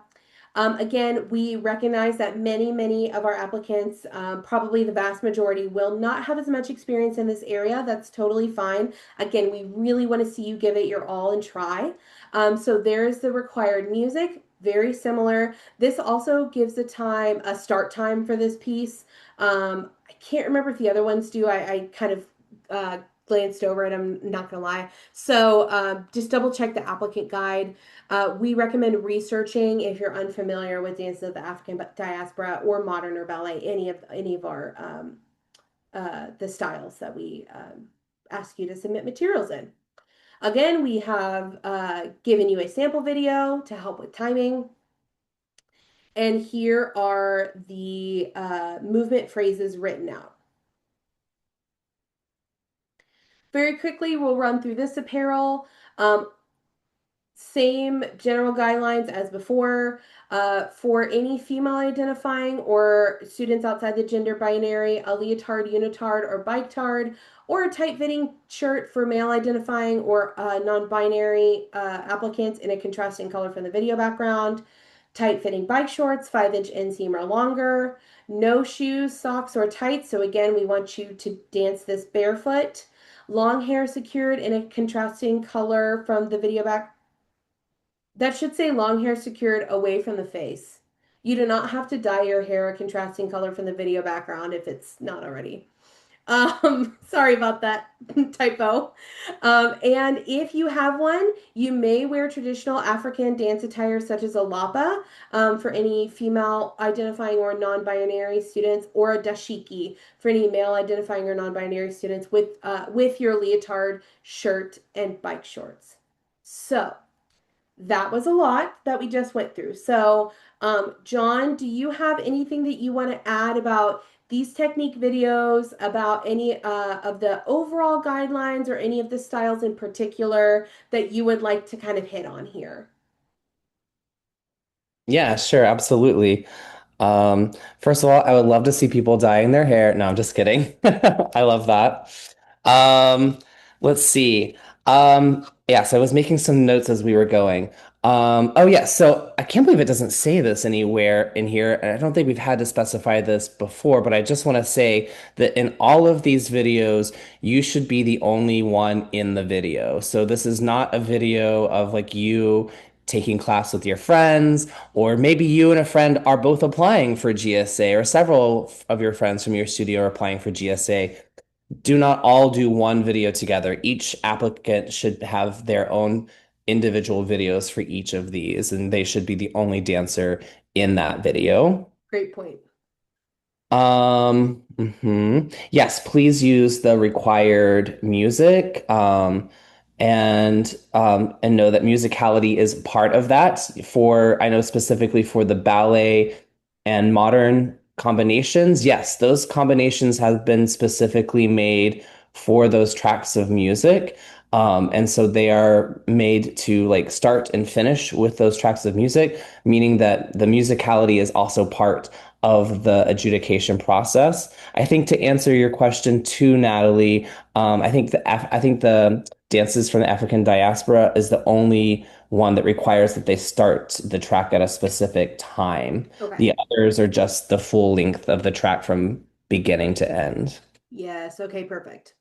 Again, we recognize that many of our applicants, probably the vast majority, will not have as much experience in this area. That's totally fine. Again, we really want to see you give it your all and try. So there's the required music, very similar. This also gives a start time for this piece. I can't remember if the other ones do. I kind of glanced over it, I'm not gonna lie. So just double check the applicant guide. We recommend researching if you're unfamiliar with dances of the African diaspora or modern or ballet, any of our the styles that we ask you to submit materials in. Again, we have given you a sample video to help with timing. And here are the movement phrases written out. Very quickly, we'll run through this apparel. Same general guidelines as before. For any female identifying or students outside the gender binary, a leotard, unitard, or biketard, or a tight-fitting shirt for male identifying or non-binary applicants in a contrasting color from the video background. Tight-fitting bike shorts, 5-inch inseam or longer. No shoes, socks, or tights. So again, we want you to dance this barefoot. Long hair secured in a contrasting color from the video back. That should say long hair secured away from the face. You do not have to dye your hair a contrasting color from the video background if it's not already. Sorry about that typo. And if you have one, you may wear traditional African dance attire such as a lapa for any female identifying or non-binary students, or a dashiki for any male identifying or non-binary students with your leotard shirt and bike shorts. So that was a lot that we just went through. So, John, do you have anything that you want to add about these technique videos, about any of the overall guidelines or any of the styles in particular that you would like to kind of hit on here? Yeah, sure, absolutely. First of all, I would love to see people dyeing their hair. No, I'm just kidding. I love that. Um, let's see. Yes, I was making some notes as we were going. Oh yeah, so I can't believe it doesn't say this anywhere in here, and I don't think we've had to specify this before, but I just want to say that in all of these videos, you should be the only one in the video. So this is not a video of like you taking class with your friends, or maybe you and a friend are both applying for GSA, or several of your friends from your studio are applying for GSA. Do not all do one video together. Each applicant should have their own individual videos for each of these, and they should be the only dancer in that video. Great point. Yes, please use the required music, and know that musicality is part of that. For I know specifically for the ballet and modern combinations, yes, those combinations have been specifically made for those tracks of music. And so they are made to like start and finish with those tracks of music, meaning that the musicality is also part of the adjudication process. I think to answer your question too, Natalie, I think the dances from the African diaspora is the only one that requires that they start the track at a specific time. Okay. The others are just the full length of the track from beginning to end. Yes. Okay. Perfect.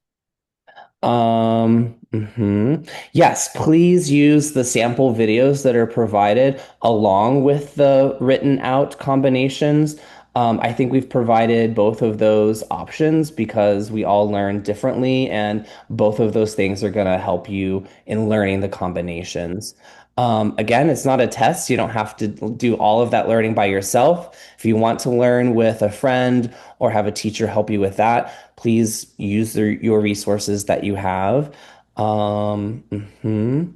Yes, please use the sample videos that are provided along with the written out combinations. I think we've provided both of those options because we all learn differently, and both of those things are going to help you in learning the combinations. Again, it's not a test. You don't have to do all of that learning by yourself. If you want to learn with a friend or have a teacher help you with that, please use your resources that you have. Um, mhm.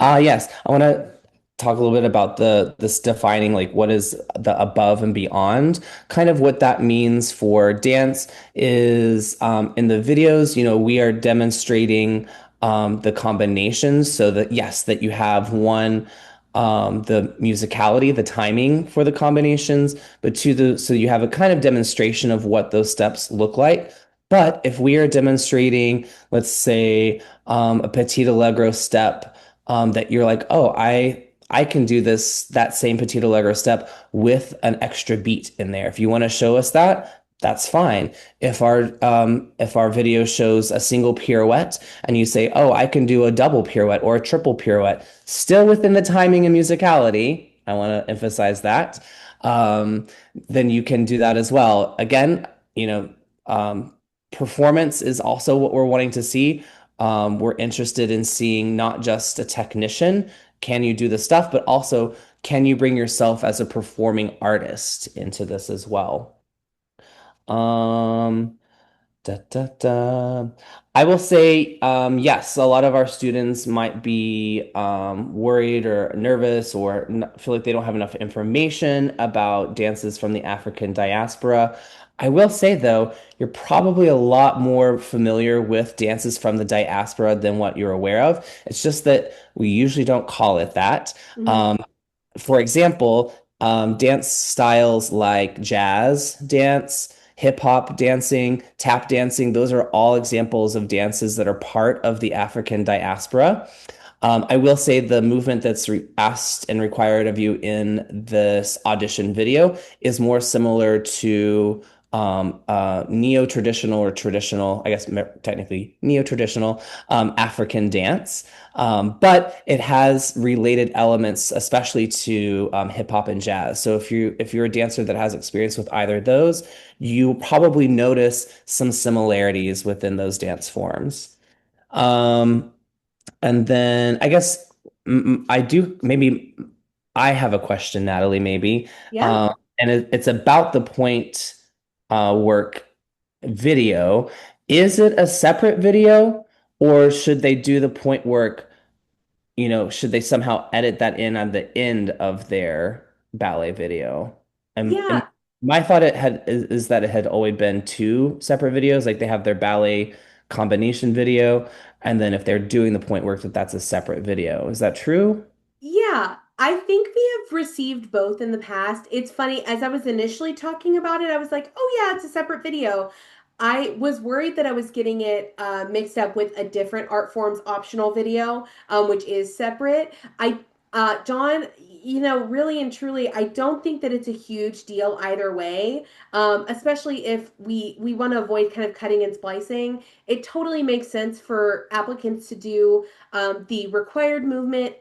Yes, I want to talk a little bit about the this defining like what is the above and beyond. Kind of what that means for dance is in the videos, we are demonstrating the combinations so that yes, that you have one the musicality, the timing for the combinations, but so you have a kind of demonstration of what those steps look like. But if we are demonstrating, let's say, a petit allegro step that you're like, oh, I can do that same petit allegro step with an extra beat in there. If you want to show us that, that's fine. If our video shows a single pirouette and you say, oh, I can do a double pirouette or a triple pirouette, still within the timing and musicality, I want to emphasize that. Um, then you can do that as well. Again, um, performance is also what we're wanting to see. We're interested in seeing not just a technician, can you do the stuff, but also can you bring yourself as a performing artist into this as well? Um, Da, da, da. I will say, yes, a lot of our students might be worried or nervous or feel like they don't have enough information about dances from the African diaspora. I will say, though, you're probably a lot more familiar with dances from the diaspora than what you're aware of. It's just that we usually don't call it that. Mhm. Um, for example, dance styles like jazz dance, hip hop dancing, tap dancing, those are all examples of dances that are part of the African diaspora. I will say the movement that's asked and required of you in this audition video is more similar to neo-traditional or traditional, I guess technically neo-traditional African dance. But it has related elements, especially to hip hop and jazz. So if you're a dancer that has experience with either of those, you probably notice some similarities within those dance forms. Um, and then I guess I do maybe I have a question, Natalie, maybe. Yeah. And it's about the point work video. Is it a separate video or should they do the point work should they somehow edit that in on the end of their ballet video? And Yeah, my thought is that it had always been two separate videos, like they have their ballet combination video, and then if they're doing the point work, that's a separate video. Is that true? yeah, I think we have received both in the past. It's funny, as I was initially talking about it, I was like, oh, yeah, it's a separate video. I was worried that I was getting it mixed up with a different art form's optional video, which is separate. John, really and truly, I don't think that it's a huge deal either way, especially if we want to avoid kind of cutting and splicing. It totally makes sense for applicants to do the required movement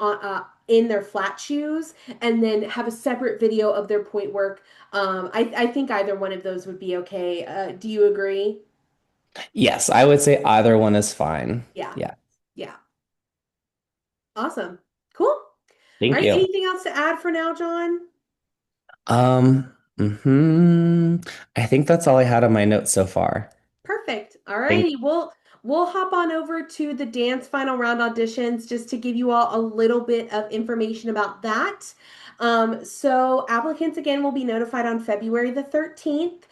in their flat shoes and then have a separate video of their point work. I think either one of those would be okay. Do you agree? Yes, I would say either one is fine. Yeah. Yeah. Yeah. Awesome. Cool. All Thank right. you. Anything else to add for now, John? I think that's all I had on my notes so far. Perfect. All Thank righty. We'll hop on over to the dance final round auditions just to give you all a little bit of information about that. So applicants again will be notified on February the 13th.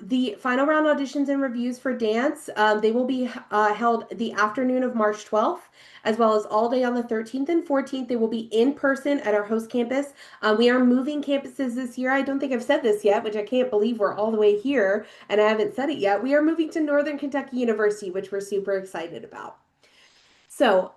The final round auditions and reviews for dance, they will be held the afternoon of March 12th, as well as all day on the 13th and 14th. They will be in person at our host campus. We are moving campuses this year. I don't think I've said this yet, which I can't believe we're all the way here and I haven't said it yet. We are moving to Northern Kentucky University, which we're super excited about. So,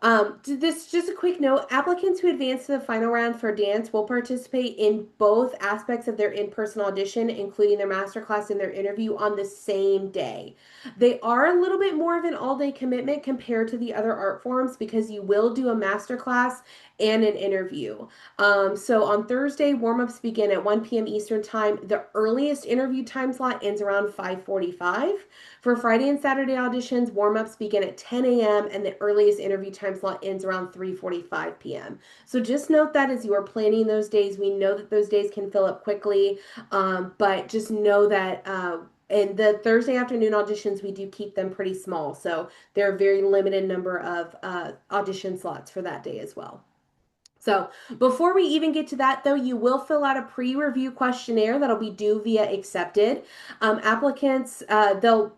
this just a quick note. Applicants who advance to the final round for dance will participate in both aspects of their in-person audition, including their masterclass and their interview on the same day. They are a little bit more of an all-day commitment compared to the other art forms because you will do a masterclass and an interview. So on Thursday, warm-ups begin at 1 p.m. Eastern Time. The earliest interview time slot ends around 5:45. For Friday and Saturday auditions, warm-ups begin at 10 a.m. and the earliest interview time slot ends around 3:45 p.m. So just note that as you are planning those days, we know that those days can fill up quickly, but just know that and the Thursday afternoon auditions, we do keep them pretty small. So there are a very limited number of audition slots for that day as well. So before we even get to that, though, you will fill out a pre-review questionnaire that'll be due via accepted. Applicants, they'll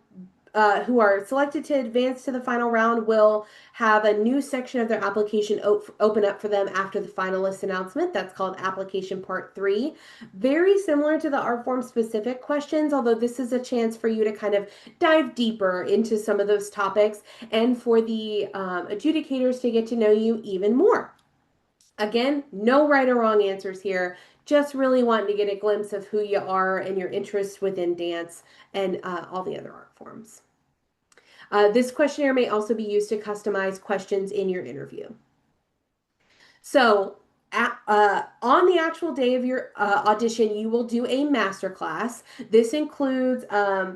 who are selected to advance to the final round will have a new section of their application open up for them after the finalist announcement. That's called application part 3. Very similar to the art form specific questions, although this is a chance for you to kind of dive deeper into some of those topics and for the adjudicators to get to know you even more. Again, no right or wrong answers here. Just really wanting to get a glimpse of who you are and your interests within dance and all the other art forms. This questionnaire may also be used to customize questions in your interview. So, on the actual day of your audition, you will do a master class. This includes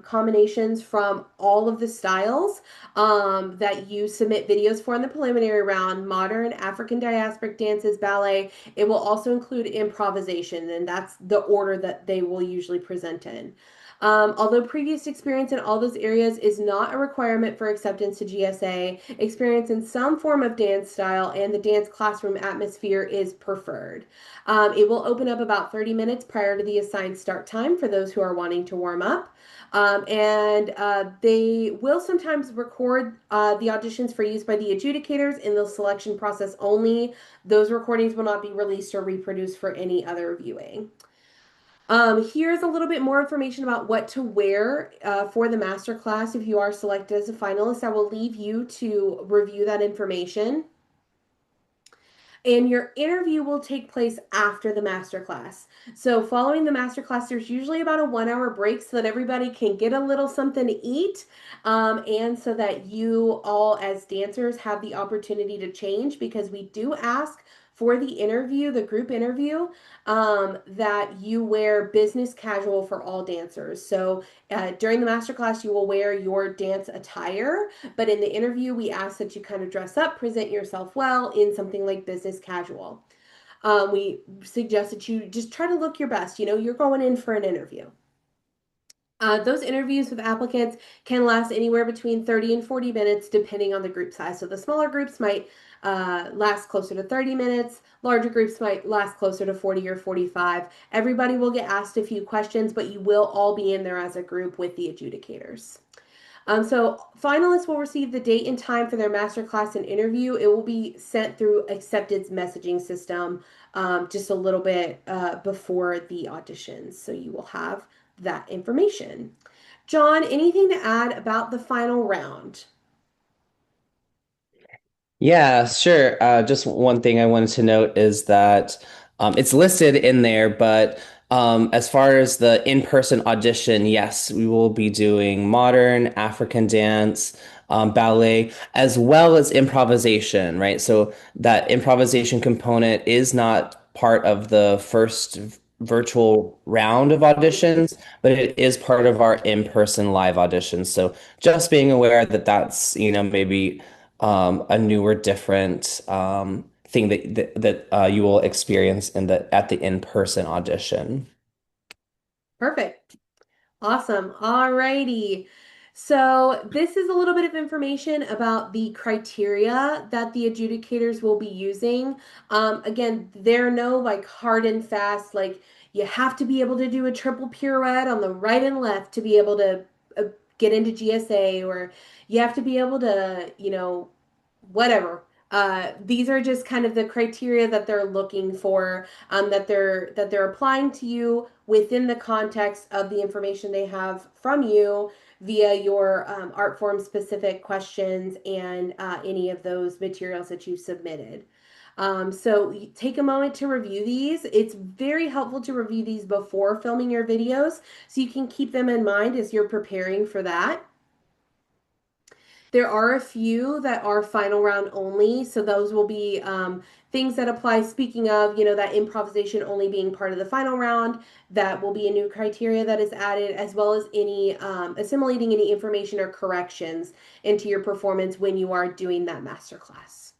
combinations from all of the styles that you submit videos for in the preliminary round: modern, African diasporic dances, ballet. It will also include improvisation, and that's the order that they will usually present in. Although previous experience in all those areas is not a requirement for acceptance to GSA, experience in some form of dance style and the dance classroom atmosphere is preferred. It will open up about 30 minutes prior to the assigned start time for those who are wanting to warm up. They will sometimes record the auditions for use by the adjudicators in the selection process only. Those recordings will not be released or reproduced for any other viewing. Here's a little bit more information about what to wear for the master class if you are selected as a finalist. I will leave you to review that information. And your interview will take place after the master class. So, following the master class, there's usually about a 1 hour break so that everybody can get a little something to eat, and so that you all, as dancers, have the opportunity to change because we do ask for the interview, the group interview, that you wear business casual for all dancers. So, during the master class, you will wear your dance attire, but in the interview, we ask that you kind of dress up, present yourself well in something like business casual. We suggest that you just try to look your best. You're going in for an interview. Those interviews with applicants can last anywhere between 30 and 40 minutes, depending on the group size. So the smaller groups might last closer to 30 minutes. Larger groups might last closer to 40 or 45. Everybody will get asked a few questions, but you will all be in there as a group with the adjudicators. So finalists will receive the date and time for their masterclass and interview. It will be sent through Accepted's messaging system just a little bit before the auditions. So you will have that information. John, anything to add about the final round? Yeah, sure. Just one thing I wanted to note is that it's listed in there, but as far as the in-person audition, yes, we will be doing modern, African dance, ballet, as well as improvisation, right? So that improvisation component is not part of the first virtual round of auditions, but it is part of our in-person live auditions. So just being aware that that's, maybe a newer, different thing that you will experience at the in-person audition. Perfect. Awesome. All righty. So, this is a little bit of information about the criteria that the adjudicators will be using. Again, there are no like hard and fast, like you have to be able to do a triple pirouette on the right and left to be able to uh, get into GSA, or you have to be able to, whatever. These are just kind of the criteria that they're looking for, that they're applying to you within the context of the information they have from you via your art form specific questions and any of those materials that you submitted. So take a moment to review these. It's very helpful to review these before filming your videos so you can keep them in mind as you're preparing for that. There are a few that are final round only, so those will be things that apply. Speaking of, that improvisation only being part of the final round, that will be a new criteria that is added, as well as any assimilating any information or corrections into your performance when you are doing that masterclass.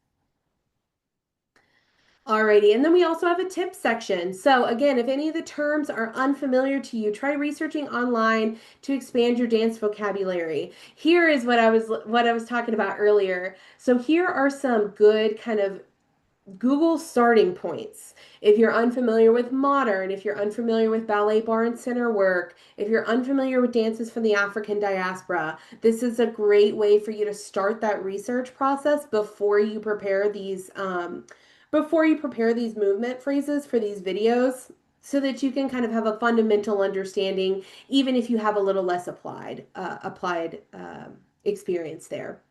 Alrighty, and then we also have a tip section. So again, if any of the terms are unfamiliar to you, try researching online to expand your dance vocabulary. Here is what I was talking about earlier. So here are some good kind of Google starting points. If you're unfamiliar with modern, if you're unfamiliar with ballet bar and center work, if you're unfamiliar with dances from the African diaspora, this is a great way for you to start that research process before you prepare these movement phrases for these videos so that you can kind of have a fundamental understanding, even if you have a little less applied experience there.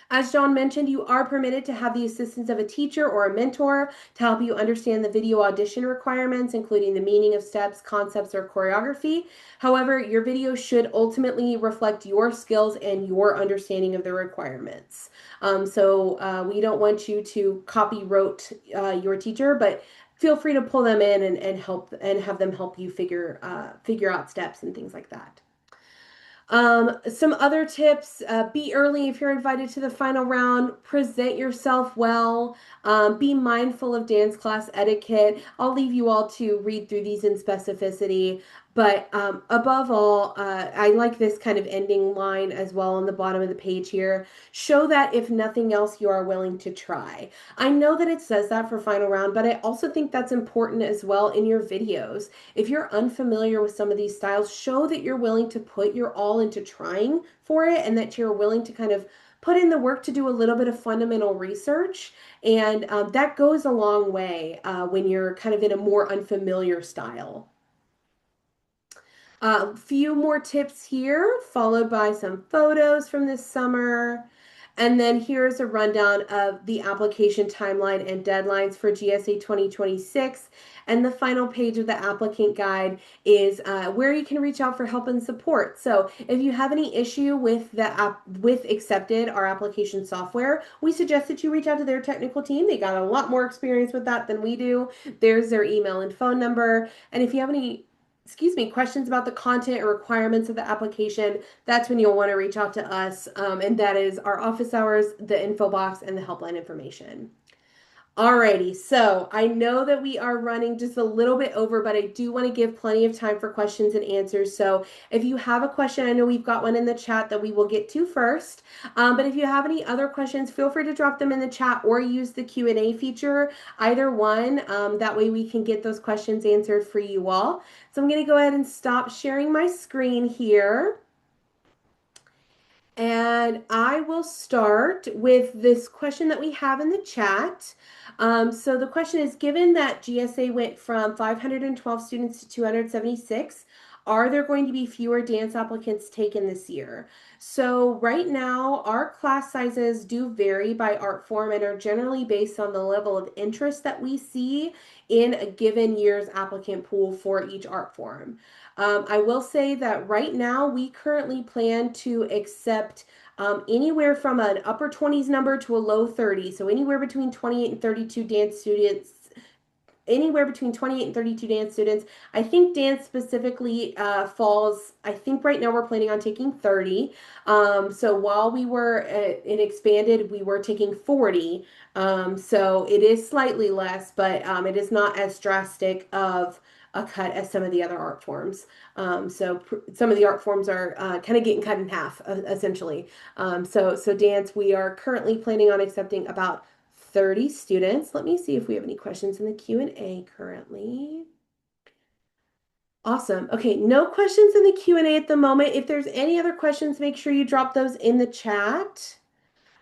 As John mentioned, you are permitted to have the assistance of a teacher or a mentor to help you understand the video audition requirements, including the meaning of steps, concepts, or choreography. However, your video should ultimately reflect your skills and your understanding of the requirements. So we don't want you to copy rote your teacher, but feel free to pull them in and help and have them help you figure out steps and things like that. Some other tips, be early if you're invited to the final round, present yourself well, be mindful of dance class etiquette. I'll leave you all to read through these in specificity, but above all, I like this kind of ending line as well on the bottom of the page here. Show that if nothing else, you are willing to try. I know that it says that for final round, but I also think that's important as well in your videos. If you're unfamiliar with some of these styles, show that you're willing to put your all into trying for it and that you're willing to kind of put in the work to do a little bit of fundamental research. And that goes a long way when you're kind of in a more unfamiliar style. A few more tips here, followed by some photos from this summer. And then here's a rundown of the application timeline and deadlines for GSA 2026. And the final page of the applicant guide is where you can reach out for help and support. So if you have any issue with with Accepted, our application software, we suggest that you reach out to their technical team. They got a lot more experience with that than we do. There's their email and phone number. And if you have any questions about the content or requirements of the application, that's when you'll want to reach out to us. And that is our office hours, the info box, and the helpline information. Alrighty, so I know that we are running just a little bit over, but I do want to give plenty of time for questions and answers. So if you have a question, I know we've got one in the chat that we will get to first. But if you have any other questions, feel free to drop them in the chat or use the Q&A feature, either one. That way we can get those questions answered for you all. So I'm going to go ahead and stop sharing my screen here. And I will start with this question that we have in the chat. So the question is, given that GSA went from 512 students to 276, are there going to be fewer dance applicants taken this year? So right now, our class sizes do vary by art form and are generally based on the level of interest that we see in a given year's applicant pool for each art form. I will say that right now we currently plan to accept anywhere from an upper 20s number to a low 30. So anywhere between 28 and 32 dance students, anywhere between 28 and 32 dance students. I think dance specifically falls, I think right now we're planning on taking 30. So while we were in expanded, we were taking 40. So it is slightly less, but it is not as drastic of a cut as some of the other art forms. Some of the art forms are kind of getting cut in half, essentially. So dance, we are currently planning on accepting about 30 students. Let me see if we have any questions in the Q&A currently. Awesome. Okay, no questions in the Q&A at the moment. If there's any other questions, make sure you drop those in the chat.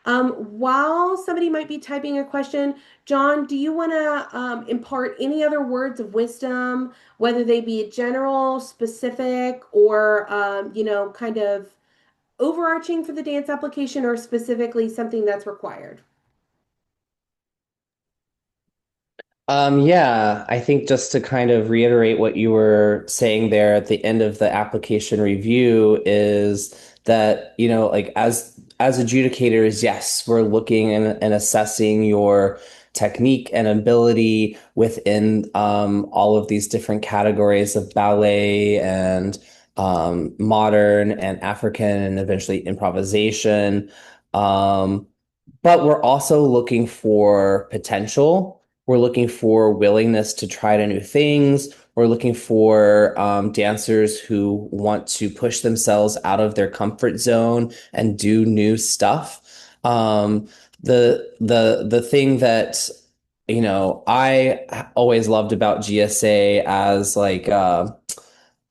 While somebody might be typing a question, John, do you want to impart any other words of wisdom, whether they be general, specific, or kind of overarching for the dance application, or specifically something that's required? Yeah, I think just to kind of reiterate what you were saying there at the end of the application review is that, like as adjudicators, yes, we're looking and assessing your technique and ability within all of these different categories of ballet and modern and African and eventually improvisation. Um, but we're also looking for potential. We're looking for willingness to try to new things. We're looking for dancers who want to push themselves out of their comfort zone and do new stuff. The thing that I always loved about GSA as like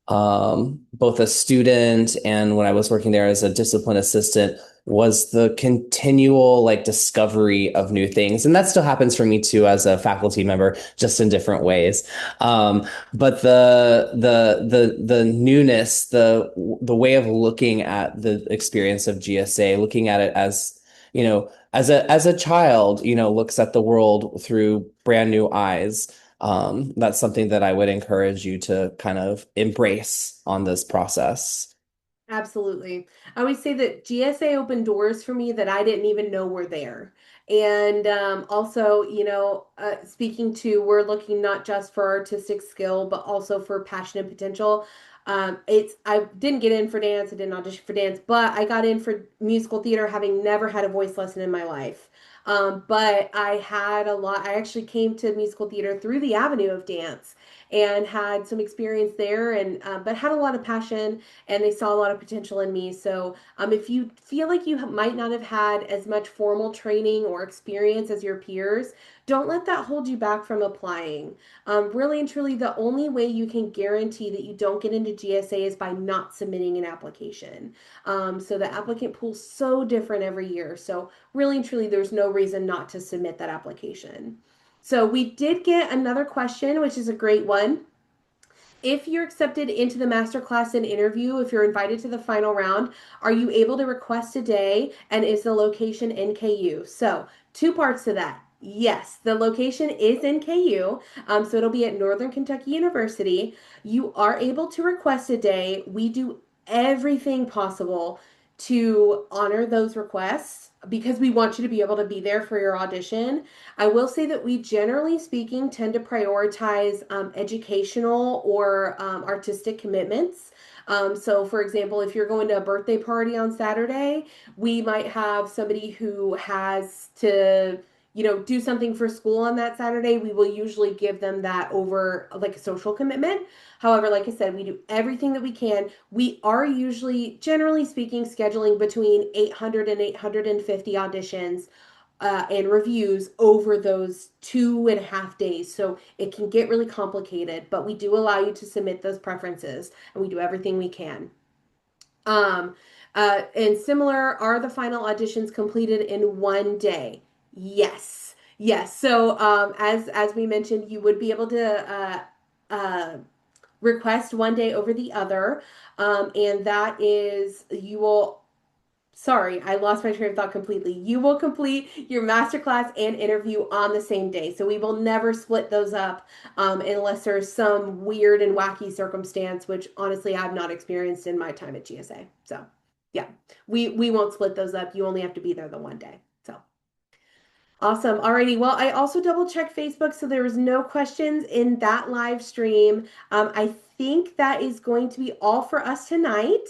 both a student and when I was working there as a discipline assistant was the continual like discovery of new things. And that still happens for me too as a faculty member, just in different ways. But the newness, the way of looking at the experience of GSA, looking at it as, as a child, looks at the world through brand new eyes. That's something that I would encourage you to kind of embrace on this process. Absolutely. I always say that GSA opened doors for me that I didn't even know were there. And also, speaking to, we're looking not just for artistic skill, but also for passion and potential. I didn't get in for dance, I didn't audition for dance, but I got in for musical theater having never had a voice lesson in my life. But I had a lot, I actually came to musical theater through the avenue of dance and had some experience there and but had a lot of passion and they saw a lot of potential in me. So, if you feel like you might not have had as much formal training or experience as your peers, don't let that hold you back from applying. Really and truly, the only way you can guarantee that you don't get into GSA is by not submitting an application. So, the applicant pool's so different every year. So, really and truly, there's no reason not to submit that application. So, we did get another question, which is a great one. If you're accepted into the masterclass and interview, if you're invited to the final round, are you able to request a day? And is the location in KU? So, two parts to that. Yes, the location is in KU. So it'll be at Northern Kentucky University. You are able to request a day. We do everything possible to honor those requests because we want you to be able to be there for your audition. I will say that we, generally speaking, tend to prioritize educational or artistic commitments. So, for example, if you're going to a birthday party on Saturday, we might have somebody who has to do something for school on that Saturday, we will usually give them that over like a social commitment. However, like I said, we do everything that we can. We are usually, generally speaking, scheduling between 800 and 850 auditions and reviews over those 2.5 days. So it can get really complicated, but we do allow you to submit those preferences and we do everything we can. Um, and similar, are the final auditions completed in one day? Yes. Yes. So as we mentioned, you would be able to request one day over the other. And that is, you will sorry, I lost my train of thought completely. You will complete your masterclass and interview on the same day. So we will never split those up unless there's some weird and wacky circumstance, which honestly I've not experienced in my time at GSA. So yeah, we won't split those up. You only have to be there the one day. So awesome. Alrighty. Well, I also double checked Facebook, so there was no questions in that live stream. I think that is going to be all for us tonight.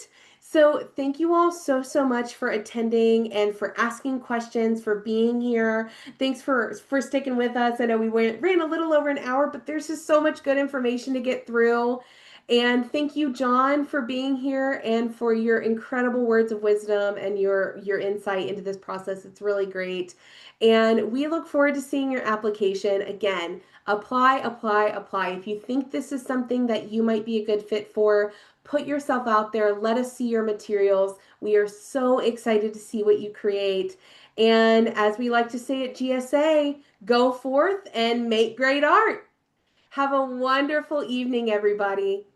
So thank you all so, so much for attending and for asking questions, for being here. Thanks for sticking with us. I know we ran a little over an hour, but there's just so much good information to get through. And thank you, John, for being here and for your incredible words of wisdom and your insight into this process. It's really great. And we look forward to seeing your application. Again, apply, apply, apply. If you think this is something that you might be a good fit for, put yourself out there. Let us see your materials. We are so excited to see what you create. And as we like to say at GSA, go forth and make great art. Have a wonderful evening, everybody.